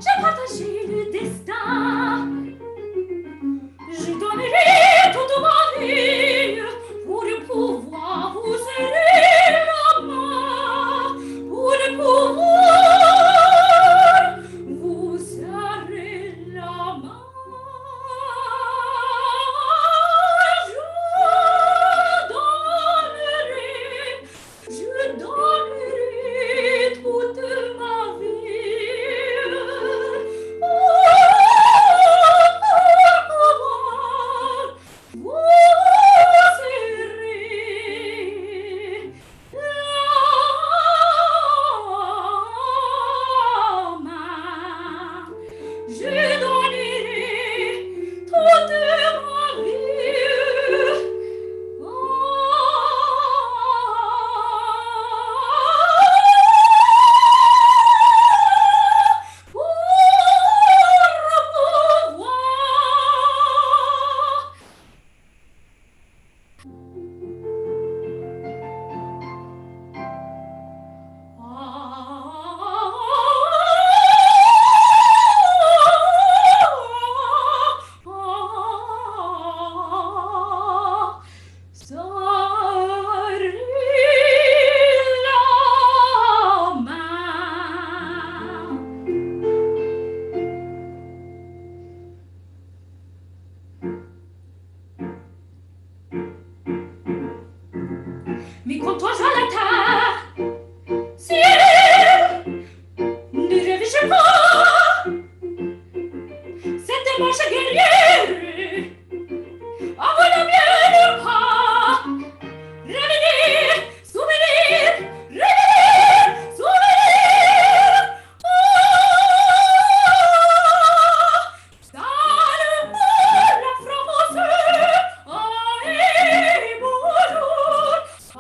Speaker 5: j'ai partagé le destin. Je donnerai toute ma vie pour pouvoir vous serrer la main, pour pouvoir vous serrer la main. Je donnerai toute ma vie pour pouvoir vous serrer la main. Je donnerai toute ma vie. Mi conto già la terre, si ne réfléchis pas, cette marche guerrière, avant la mienne pas, revenir, souvenir, revenir, souvenir, salut pour la France, allez, bonjour, à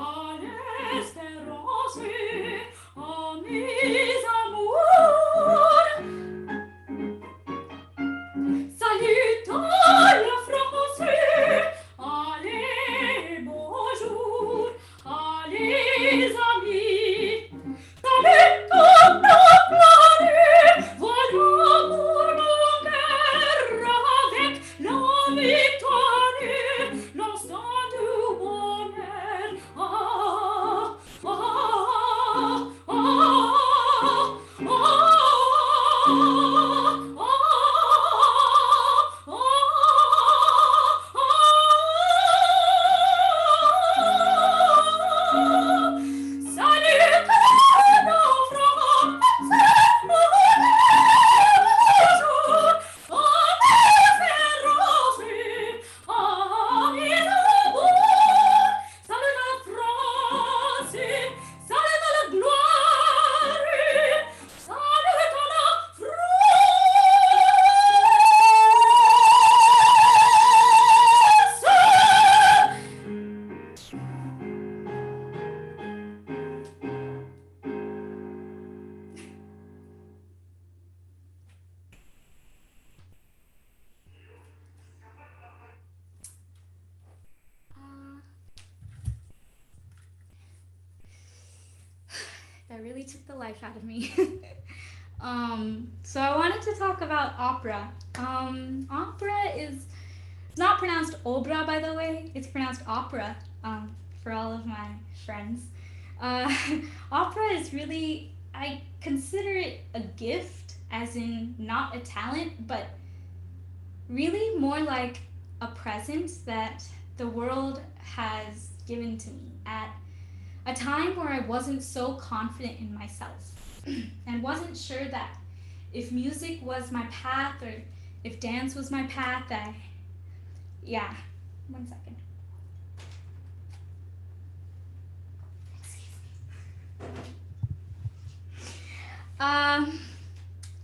Speaker 5: l'espérance, à mes amours. Salut à la France, allez, bonjour, allez, amis. Salut toute la planète, voilà pour mon cœur avec la victoire, l'instant du bonheur. Ah, ah, ah, ah, salut that really took the life out of me. So I wanted to talk about opera. Opera is it's not pronounced obra, by the way. It's pronounced opera. For all of my friends, uh, opera is really I consider it a gift, as in not a talent, but really more like a present that the world has given to me at a time where I wasn't so confident in myself and wasn't sure that if music was my path or if dance was my path. Yeah, 1 second.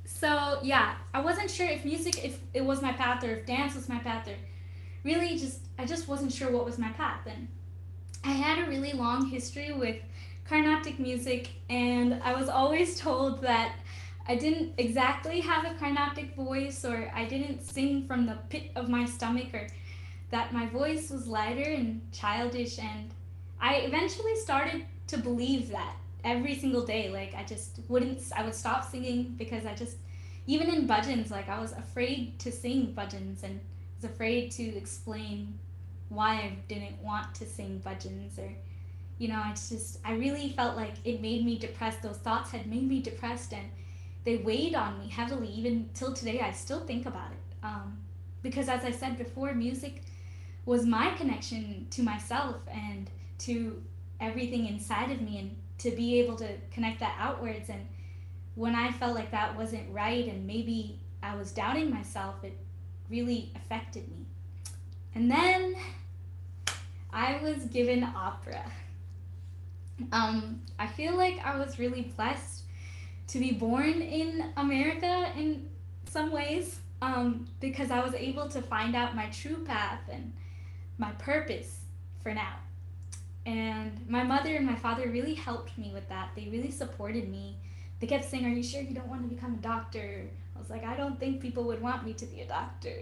Speaker 5: So yeah, I wasn't sure if music, if it was my path, or if dance was my path, or really I just wasn't sure what was my path. And I had a really long history with Carnatic music, and I was always told that I didn't exactly have a Carnatic voice, or I didn't sing from the pit of my stomach, or that my voice was lighter and childish. And I eventually started to believe that every single day. Like I would stop singing because even in bhajans, like I was afraid to sing bhajans and was afraid to explain why I didn't want to sing bhajans, or it's just, I really felt like it made me depressed. Those thoughts had made me depressed, and they weighed on me heavily. Even till today, I still think about it. Because as I said before, music was my connection to myself and to everything inside of me, and to be able to connect that outwards. And when I felt like that wasn't right and maybe I was doubting myself, it really affected me. And then I was given opera. I feel like I was really blessed to be born in America in some ways, because I was able to find out my true path and my purpose for now. And my mother and my father really helped me with that. They really supported me. They kept saying, "Are you sure you don't want to become a doctor?" I was like, "I don't think people would want me to be a doctor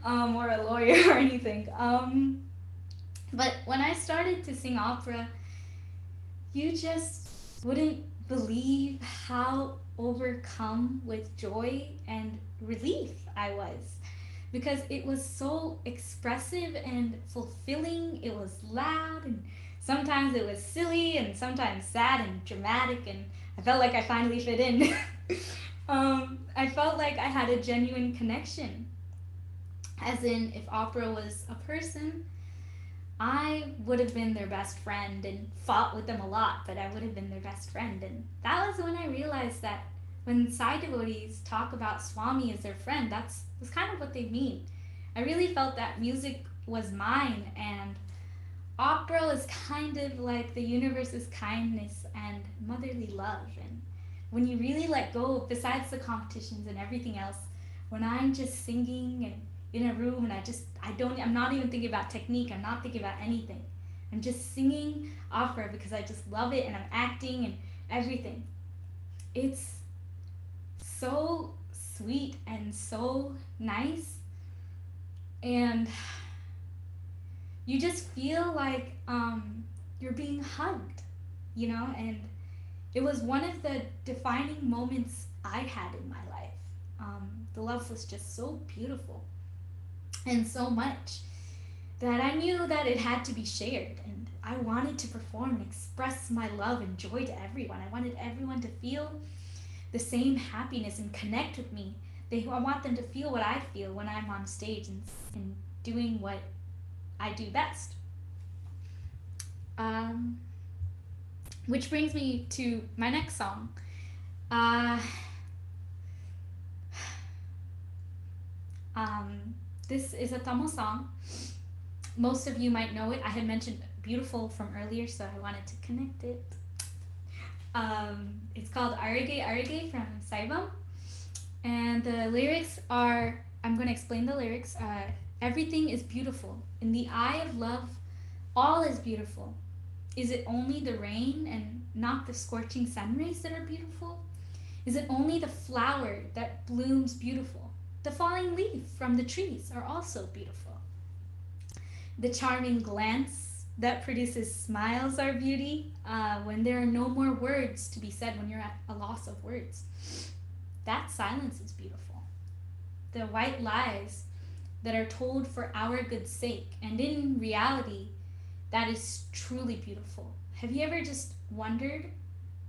Speaker 5: or a lawyer or anything." But when I started to sing opera, you just wouldn't believe how overcome with joy and relief I was, because it was so expressive and fulfilling. It was loud, and sometimes it was silly, and sometimes sad and dramatic, and I felt like I finally fit in. I felt like I had a genuine connection, as in, if opera was a person, I would have been their best friend and fought with them a lot, but I would have been their best friend. And that was when I realized that when Sai devotees talk about Swami as their friend, that's kind of what they mean. I really felt that music was mine, and opera was kind of like the universe's kindness and motherly love. And when you really let go, besides the competitions and everything else, when I'm just singing and in a room and I'm not even thinking about technique, I'm not thinking about anything. I'm just singing opera because I just love it, and I'm acting and everything. It's so sweet and so nice, and you just feel like you're being hugged, and it was one of the defining moments I had in my life. The love was just so beautiful and so much that I knew that it had to be shared, and I wanted to perform and express my love and joy to everyone. I wanted everyone to feel the same happiness and connect with me. I want them to feel what I feel when I'm on stage and doing what I do best. Which brings me to my next song. This is a Tamil song. Most of you might know it. I had mentioned beautiful from earlier, so I wanted to connect it. It's called Arage Arage from Saivam. And the lyrics are, I'm going to explain the lyrics. Everything is beautiful. In the eye of love, all is beautiful. Is it only the rain and not the scorching sun rays that are beautiful? Is it only the flower that blooms beautiful? The falling leaf from the trees are also beautiful. The charming glance that produces smiles are beauty, when there are no more words to be said, when you're at a loss of words. That silence is beautiful. The white lies that are told for our good sake, and in reality, that is truly beautiful. Have you ever just wondered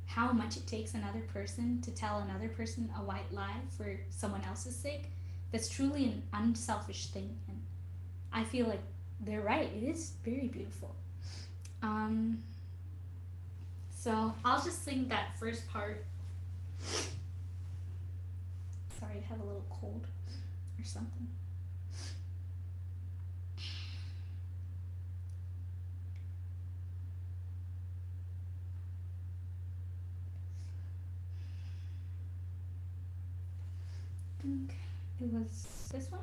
Speaker 5: how much it takes another person to tell another person a white lie for someone else's sake? That's truly an unselfish thing, and I feel like they're right. It is very beautiful. So I'll just sing that first part. Sorry, I have a little cold or something. I think it was this one.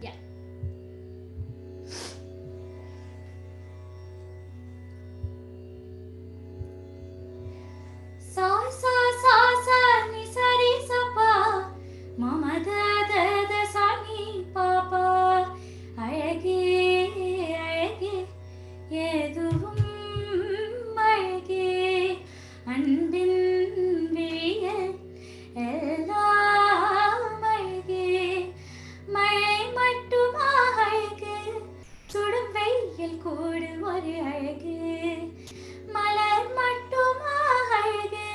Speaker 5: Yeah. Sa sa sa sa ni sa re sa pa, mama da da da sa ni pa pa, ayage கூடு ஒரு அழகு மலர் மட்டுமா அழகு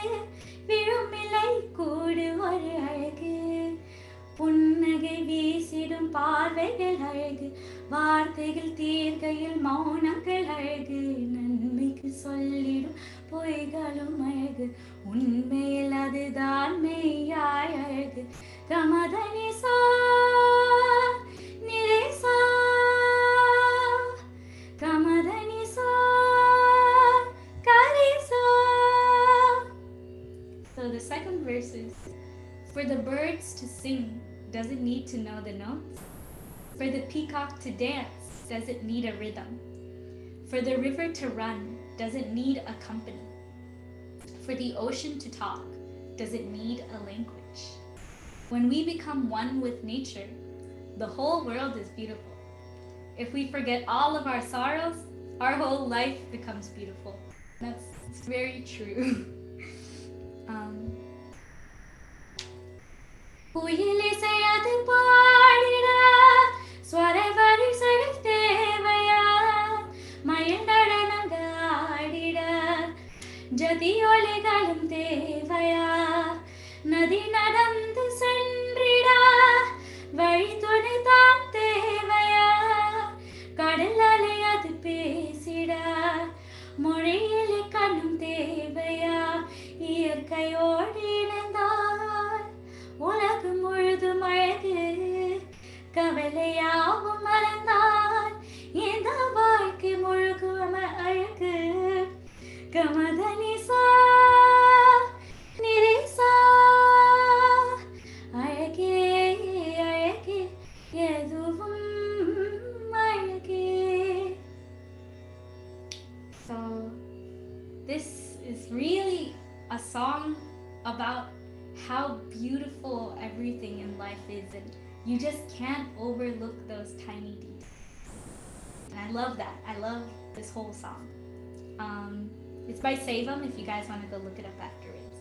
Speaker 5: விழுமிலை கூடு ஒரு அழகு புன்னகை வீசிடும் பார்வைகள் அழகு வார்த்தைகள் தீர்க்கையில் மௌனங்கள் அழகு நன்மைக்கு சொல்லிடும் பொய்களும் அழகு உண்மையில் அதுதான் மெய்யாய் அழகு கமதனி சா நிறை சா கமதனி சா கரி சா. So the second verse is, for the birds to sing, does it need to know the notes? For the peacock to dance, does it need a rhythm? For the river to run, does it need a company? For the ocean to talk, does it need a language? When we become one with nature, the whole world is beautiful. If we forget all of our sorrows, our whole life becomes beautiful. That's very true. குயிலிசையது பாடிட ஸ்வர வரிசைகள் தேவையா மயில் நடனங்க ஆடிட ஜதியொலிகளும் தேவையா நதி நடந்து சென்றிட வழித்துணை தான் தேவையா கடல் அலை அது பேசிட மொழியிலே கண்ணும் தேவையா இயற்கையோடு இணைந்தால் உலகம் முழுதும் அழகு கவலையாவும் மறந்தால் இந்த வாழ்க்கை முழுகும் அழகு கமதனி சா நிறை சா அழகே அழகே எதுவும் அழகே. So this is really a song about how beautiful everything in life is, and you just can't overlook those tiny details. And I love that. I love this whole song. It's by Savam if you guys want to go look it up afterwards.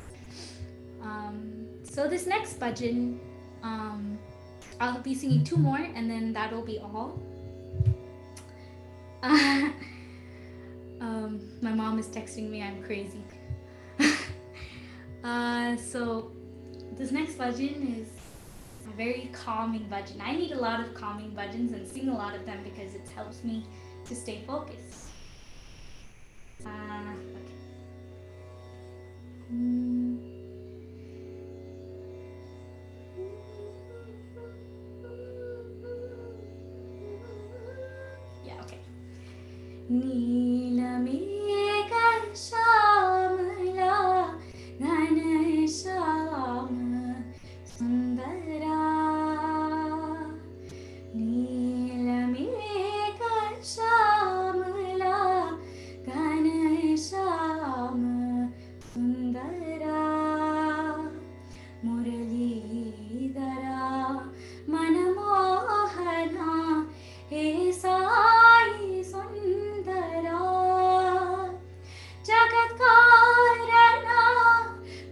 Speaker 5: So this next bhajan, I'll be singing 2 more and then that'll be all. My mom is texting me I'm crazy. So this next bhajan is a very calming bhajan. I need a lot of calming bhajans and sing a lot of them because it helps me to stay focused. Okay. Yeah, okay. Neelamekha shamala Ghanashama Sundara Neelamekha shamala Ghanashama Sundara Muralidhara Manamohana He Sai Sundara Jagatkarana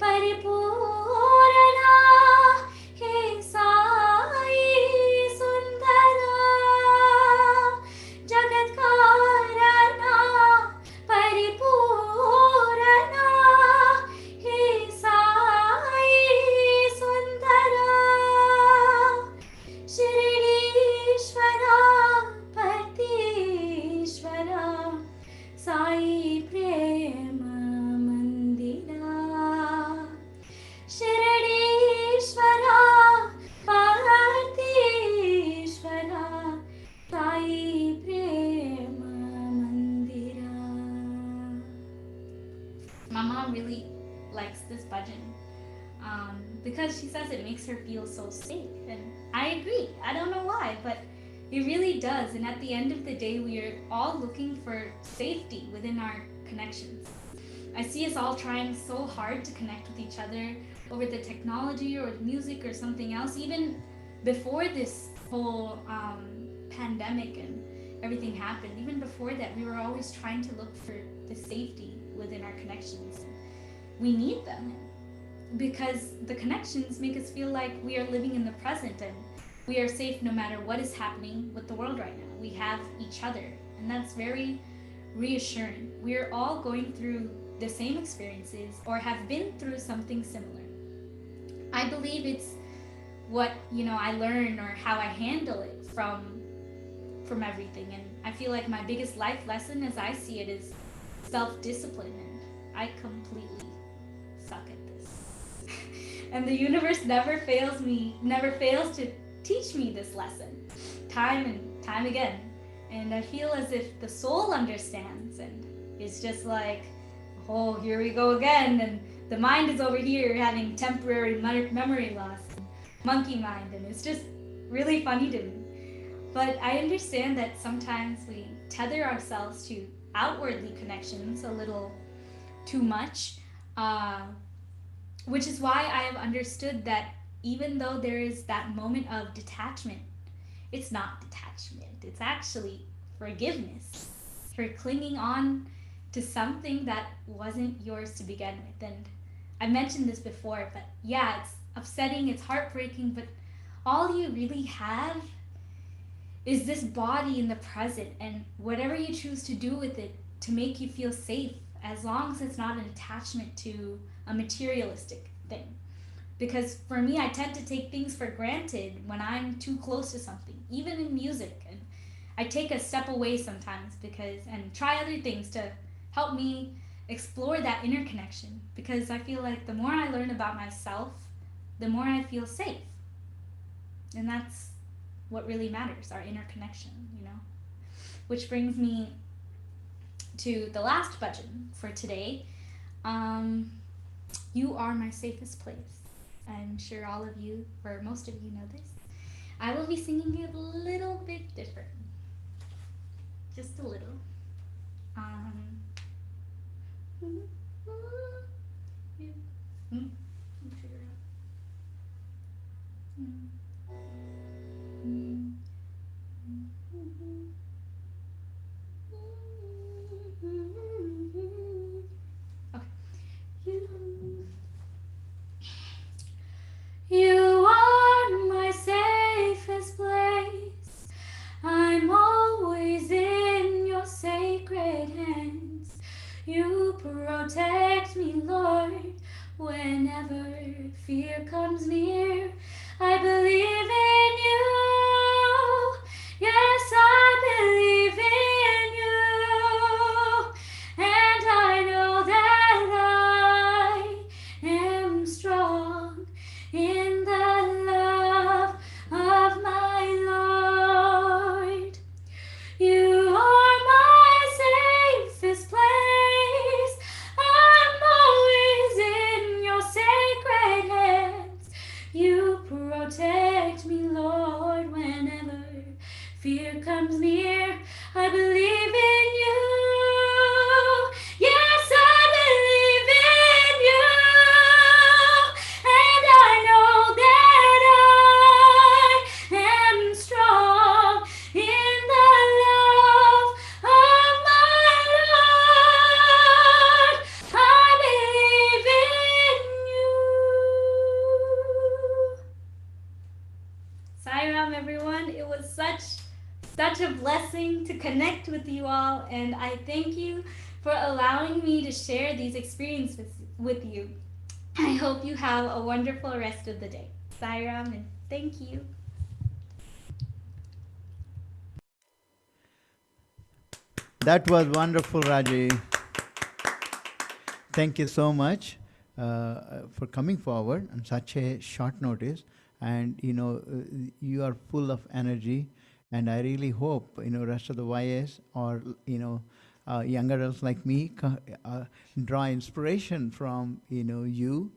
Speaker 5: Paripurana He Sai Sundara Jagatkarana Paripurana He Sai Sundara Shiridishvara Patishvara Sai Prema Mandira Shiridishvara Patishvara Sai Prema Mandira. My mom really likes this bhajan because she says it makes her feel so safe, and I agree. I don't know why, but it really does. And at the end of the day, we are all looking for safety within our connections. I see us all trying so hard to connect with each other over the technology or music or something else. Even before this whole pandemic and everything happened, even before that, we were always trying to look for the safety within our connections. We need them because the connections make us feel like we are living in the present and we are safe no matter what is happening with the world right now. We have each other, And that's very reassuring. We're all going through the same experiences or have been through something similar. I believe it's what, I learn or how I handle it from everything. And I feel like my biggest life lesson as I see it is self-discipline, and I completely suck at this. And the universe never fails to teach me this lesson time and time again. And I feel as if the soul understands and is just like, oh, here we go again. And the mind is over here having temporary memory loss, and monkey mind, and it's just really funny to me. But I understand that sometimes we tether ourselves to outwardly connections a little too much, which is why I have understood that even though there is that moment of detachment, it's not detachment. It's actually forgiveness for clinging on to something that wasn't yours to begin with. And I mentioned this before, but yeah, it's upsetting, it's heartbreaking, but all you really have is this body in the present, and whatever you choose to do with it to make you feel safe, as long as it's not an attachment to a materialistic thing. Because for me, I tend to take things for granted when I'm too close to something, even in music. And I take a step away sometimes and try other things to help me explore that inner connection. Because I feel like the more I learn about myself, the more I feel safe. And that's what really matters, our inner connection, Which brings me to the last bhajan for today. You are my safest place. I'm sure all of you, or most of you, know this. I will be singing it a little bit different. Just a little. Figure it out. Okay. You are my safest place. I'm always in your sacred hands. You protect me, Lord, whenever fear comes near. I believe in you. Yes, I believe in you. And I know that I am strong in the love of my Lord. You are my safest place. I'm always in your sacred hands. You protect me, Lord, whenever fear comes near. I believe in you. Yes, I believe in you. And I know that I am strong in the love of my Lord. I believe in you. Sairam, everyone. It was such a blessing to connect with you all, and I thank you for allowing me to share these experiences with you. I hope you have a wonderful rest of the day. Sairam, and thank you.
Speaker 3: That was wonderful, Raji. Thank you so much for coming forward on such a short notice. And you are full of energy, and I really hope rest of the YS or young adults like me draw inspiration from you,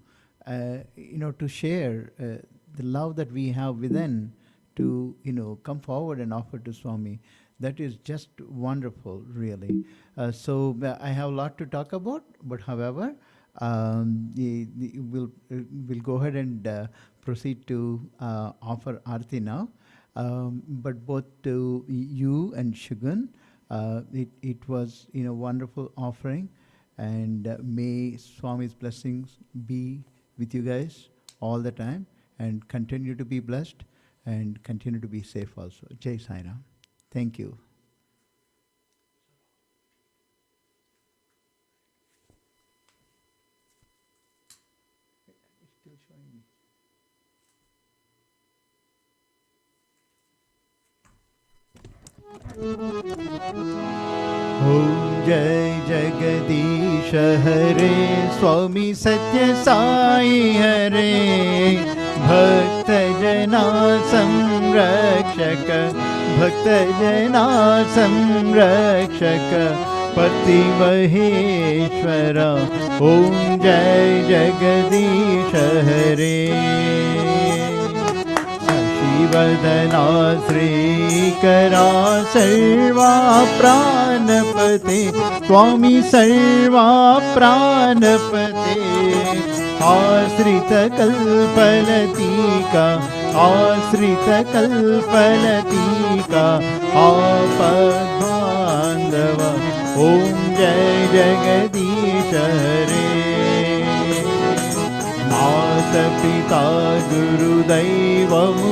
Speaker 3: to share the love that we have within, to come forward and offer to Swami. That is just wonderful, really. So I have a lot to talk about, but however, we'll go ahead and proceed to offer Aarti now. But both to you and Shugun, it was wonderful offering, and may Swami's blessings be with you guys all the time, and continue to be blessed and continue to be safe also. Jai Sai Ram. Thank you. Om Jai Jagadish Hare Swami Sathya Sai Hare Bhakta Jana Samrakshaka Bhakta Jana Samrakshaka Pati Maheshwara Om Jai Jagadish Hare Shivadana Srikara Sarva Pranapate Swami Sarva Pranapate Asrita Kalpalatika Asrita Kalpalatika Apadbandava Om Jai Jagadish Hare Mata Pita Guru Daivamu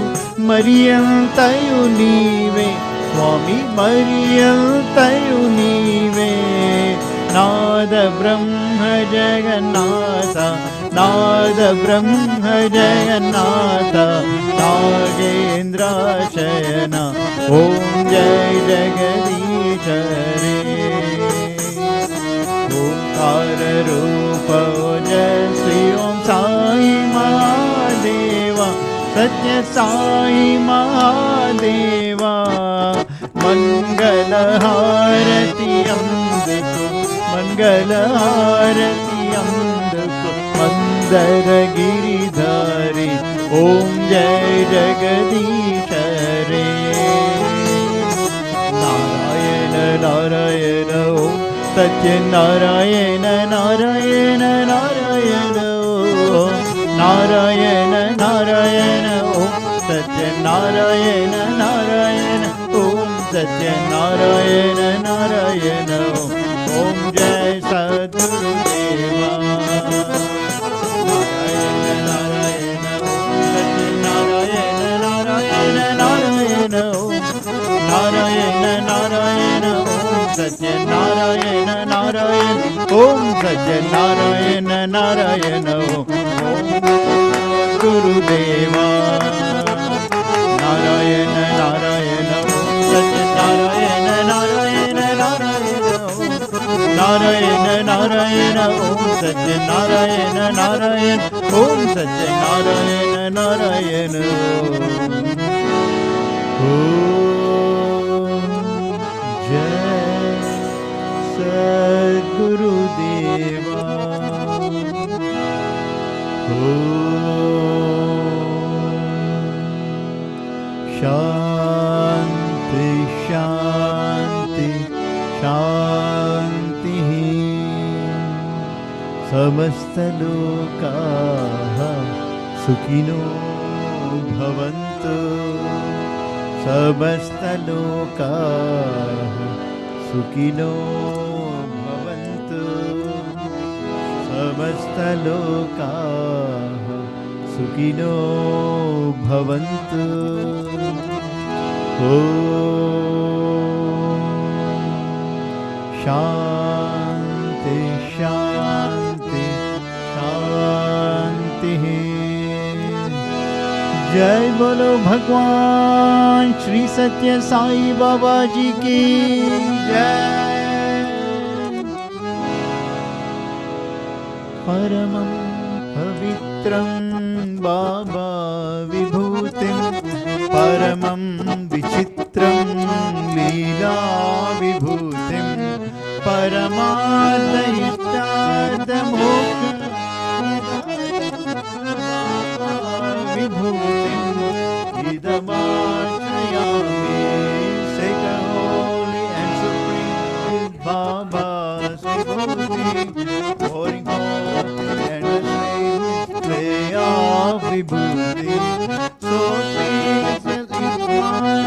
Speaker 3: Mariyantayu Nive Swami Mariyantayu Nive Nada Brahma Jagannatha Nada Brahma Jagannatha Nagendra Shayana Om Jai Jagadish Hare Omkara Rupa Jai Sri Om Sai Mahadeva Sathya Sai Mahadeva Mangala Harati Amdako Mangala Harati Amdako Mandara Giridhari Om Jai Jagadish Hare Narayana Narayana Om Sathya Narayana Narayana Narayana Om Narayana Narayana Om Sathya Narayana Narayana Om Sathya Narayana Narayana Om Jai Sadguru Deva Narayana Narayana Om Sathya Narayana Narayana Narayana Om Narayana Narayana Om Sathya Narayana Narayana Om Sathya Narayana Narayana Om Guru Deva Narayana Narayana Om Sathya Narayana Narayana Narayana Narayana Narayana Om Sathya Narayana Narayana Om Sathya Narayana Narayana Om Jai Sadguru Deva Shanti Shanti Shanti Samasta Lokaha Sukhino Bhavantu Samasta Lokaha Sukhino Bhavantu Samasta Lokaha Sukhino Bhavantu Om Shanti Shanti Shanti Jai Bolo Bhagwan Shri Sathya Sai Baba Ji ki Jai Paramam Pavitram Baba Vibhutim Paramam Vichitram Leela Vibhutim Paramadha Ishtadha Moksha Vibhutim Idamachrayami Seka Holy and Supreme Baba's Vibhuti pouring forth and the play of Vibhuti so peaceful is my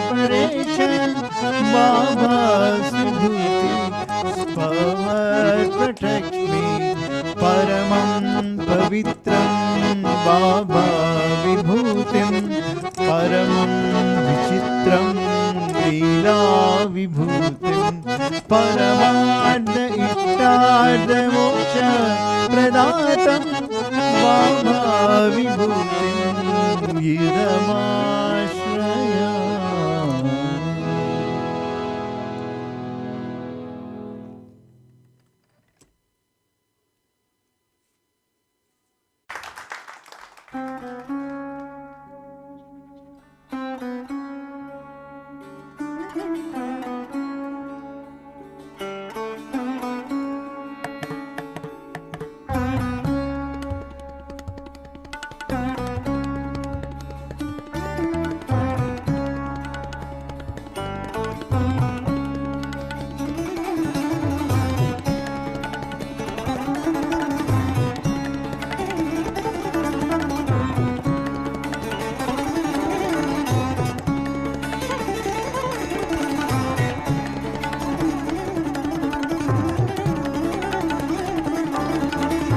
Speaker 3: liberation Baba's Vibhuti power protects me Paramam Pavitram Baba Vibhutim Paramam Vichitram Leela Vibhutim Paramadha Ishtadha Moksha Pradatam विभूतिं इदमाश्रयामि.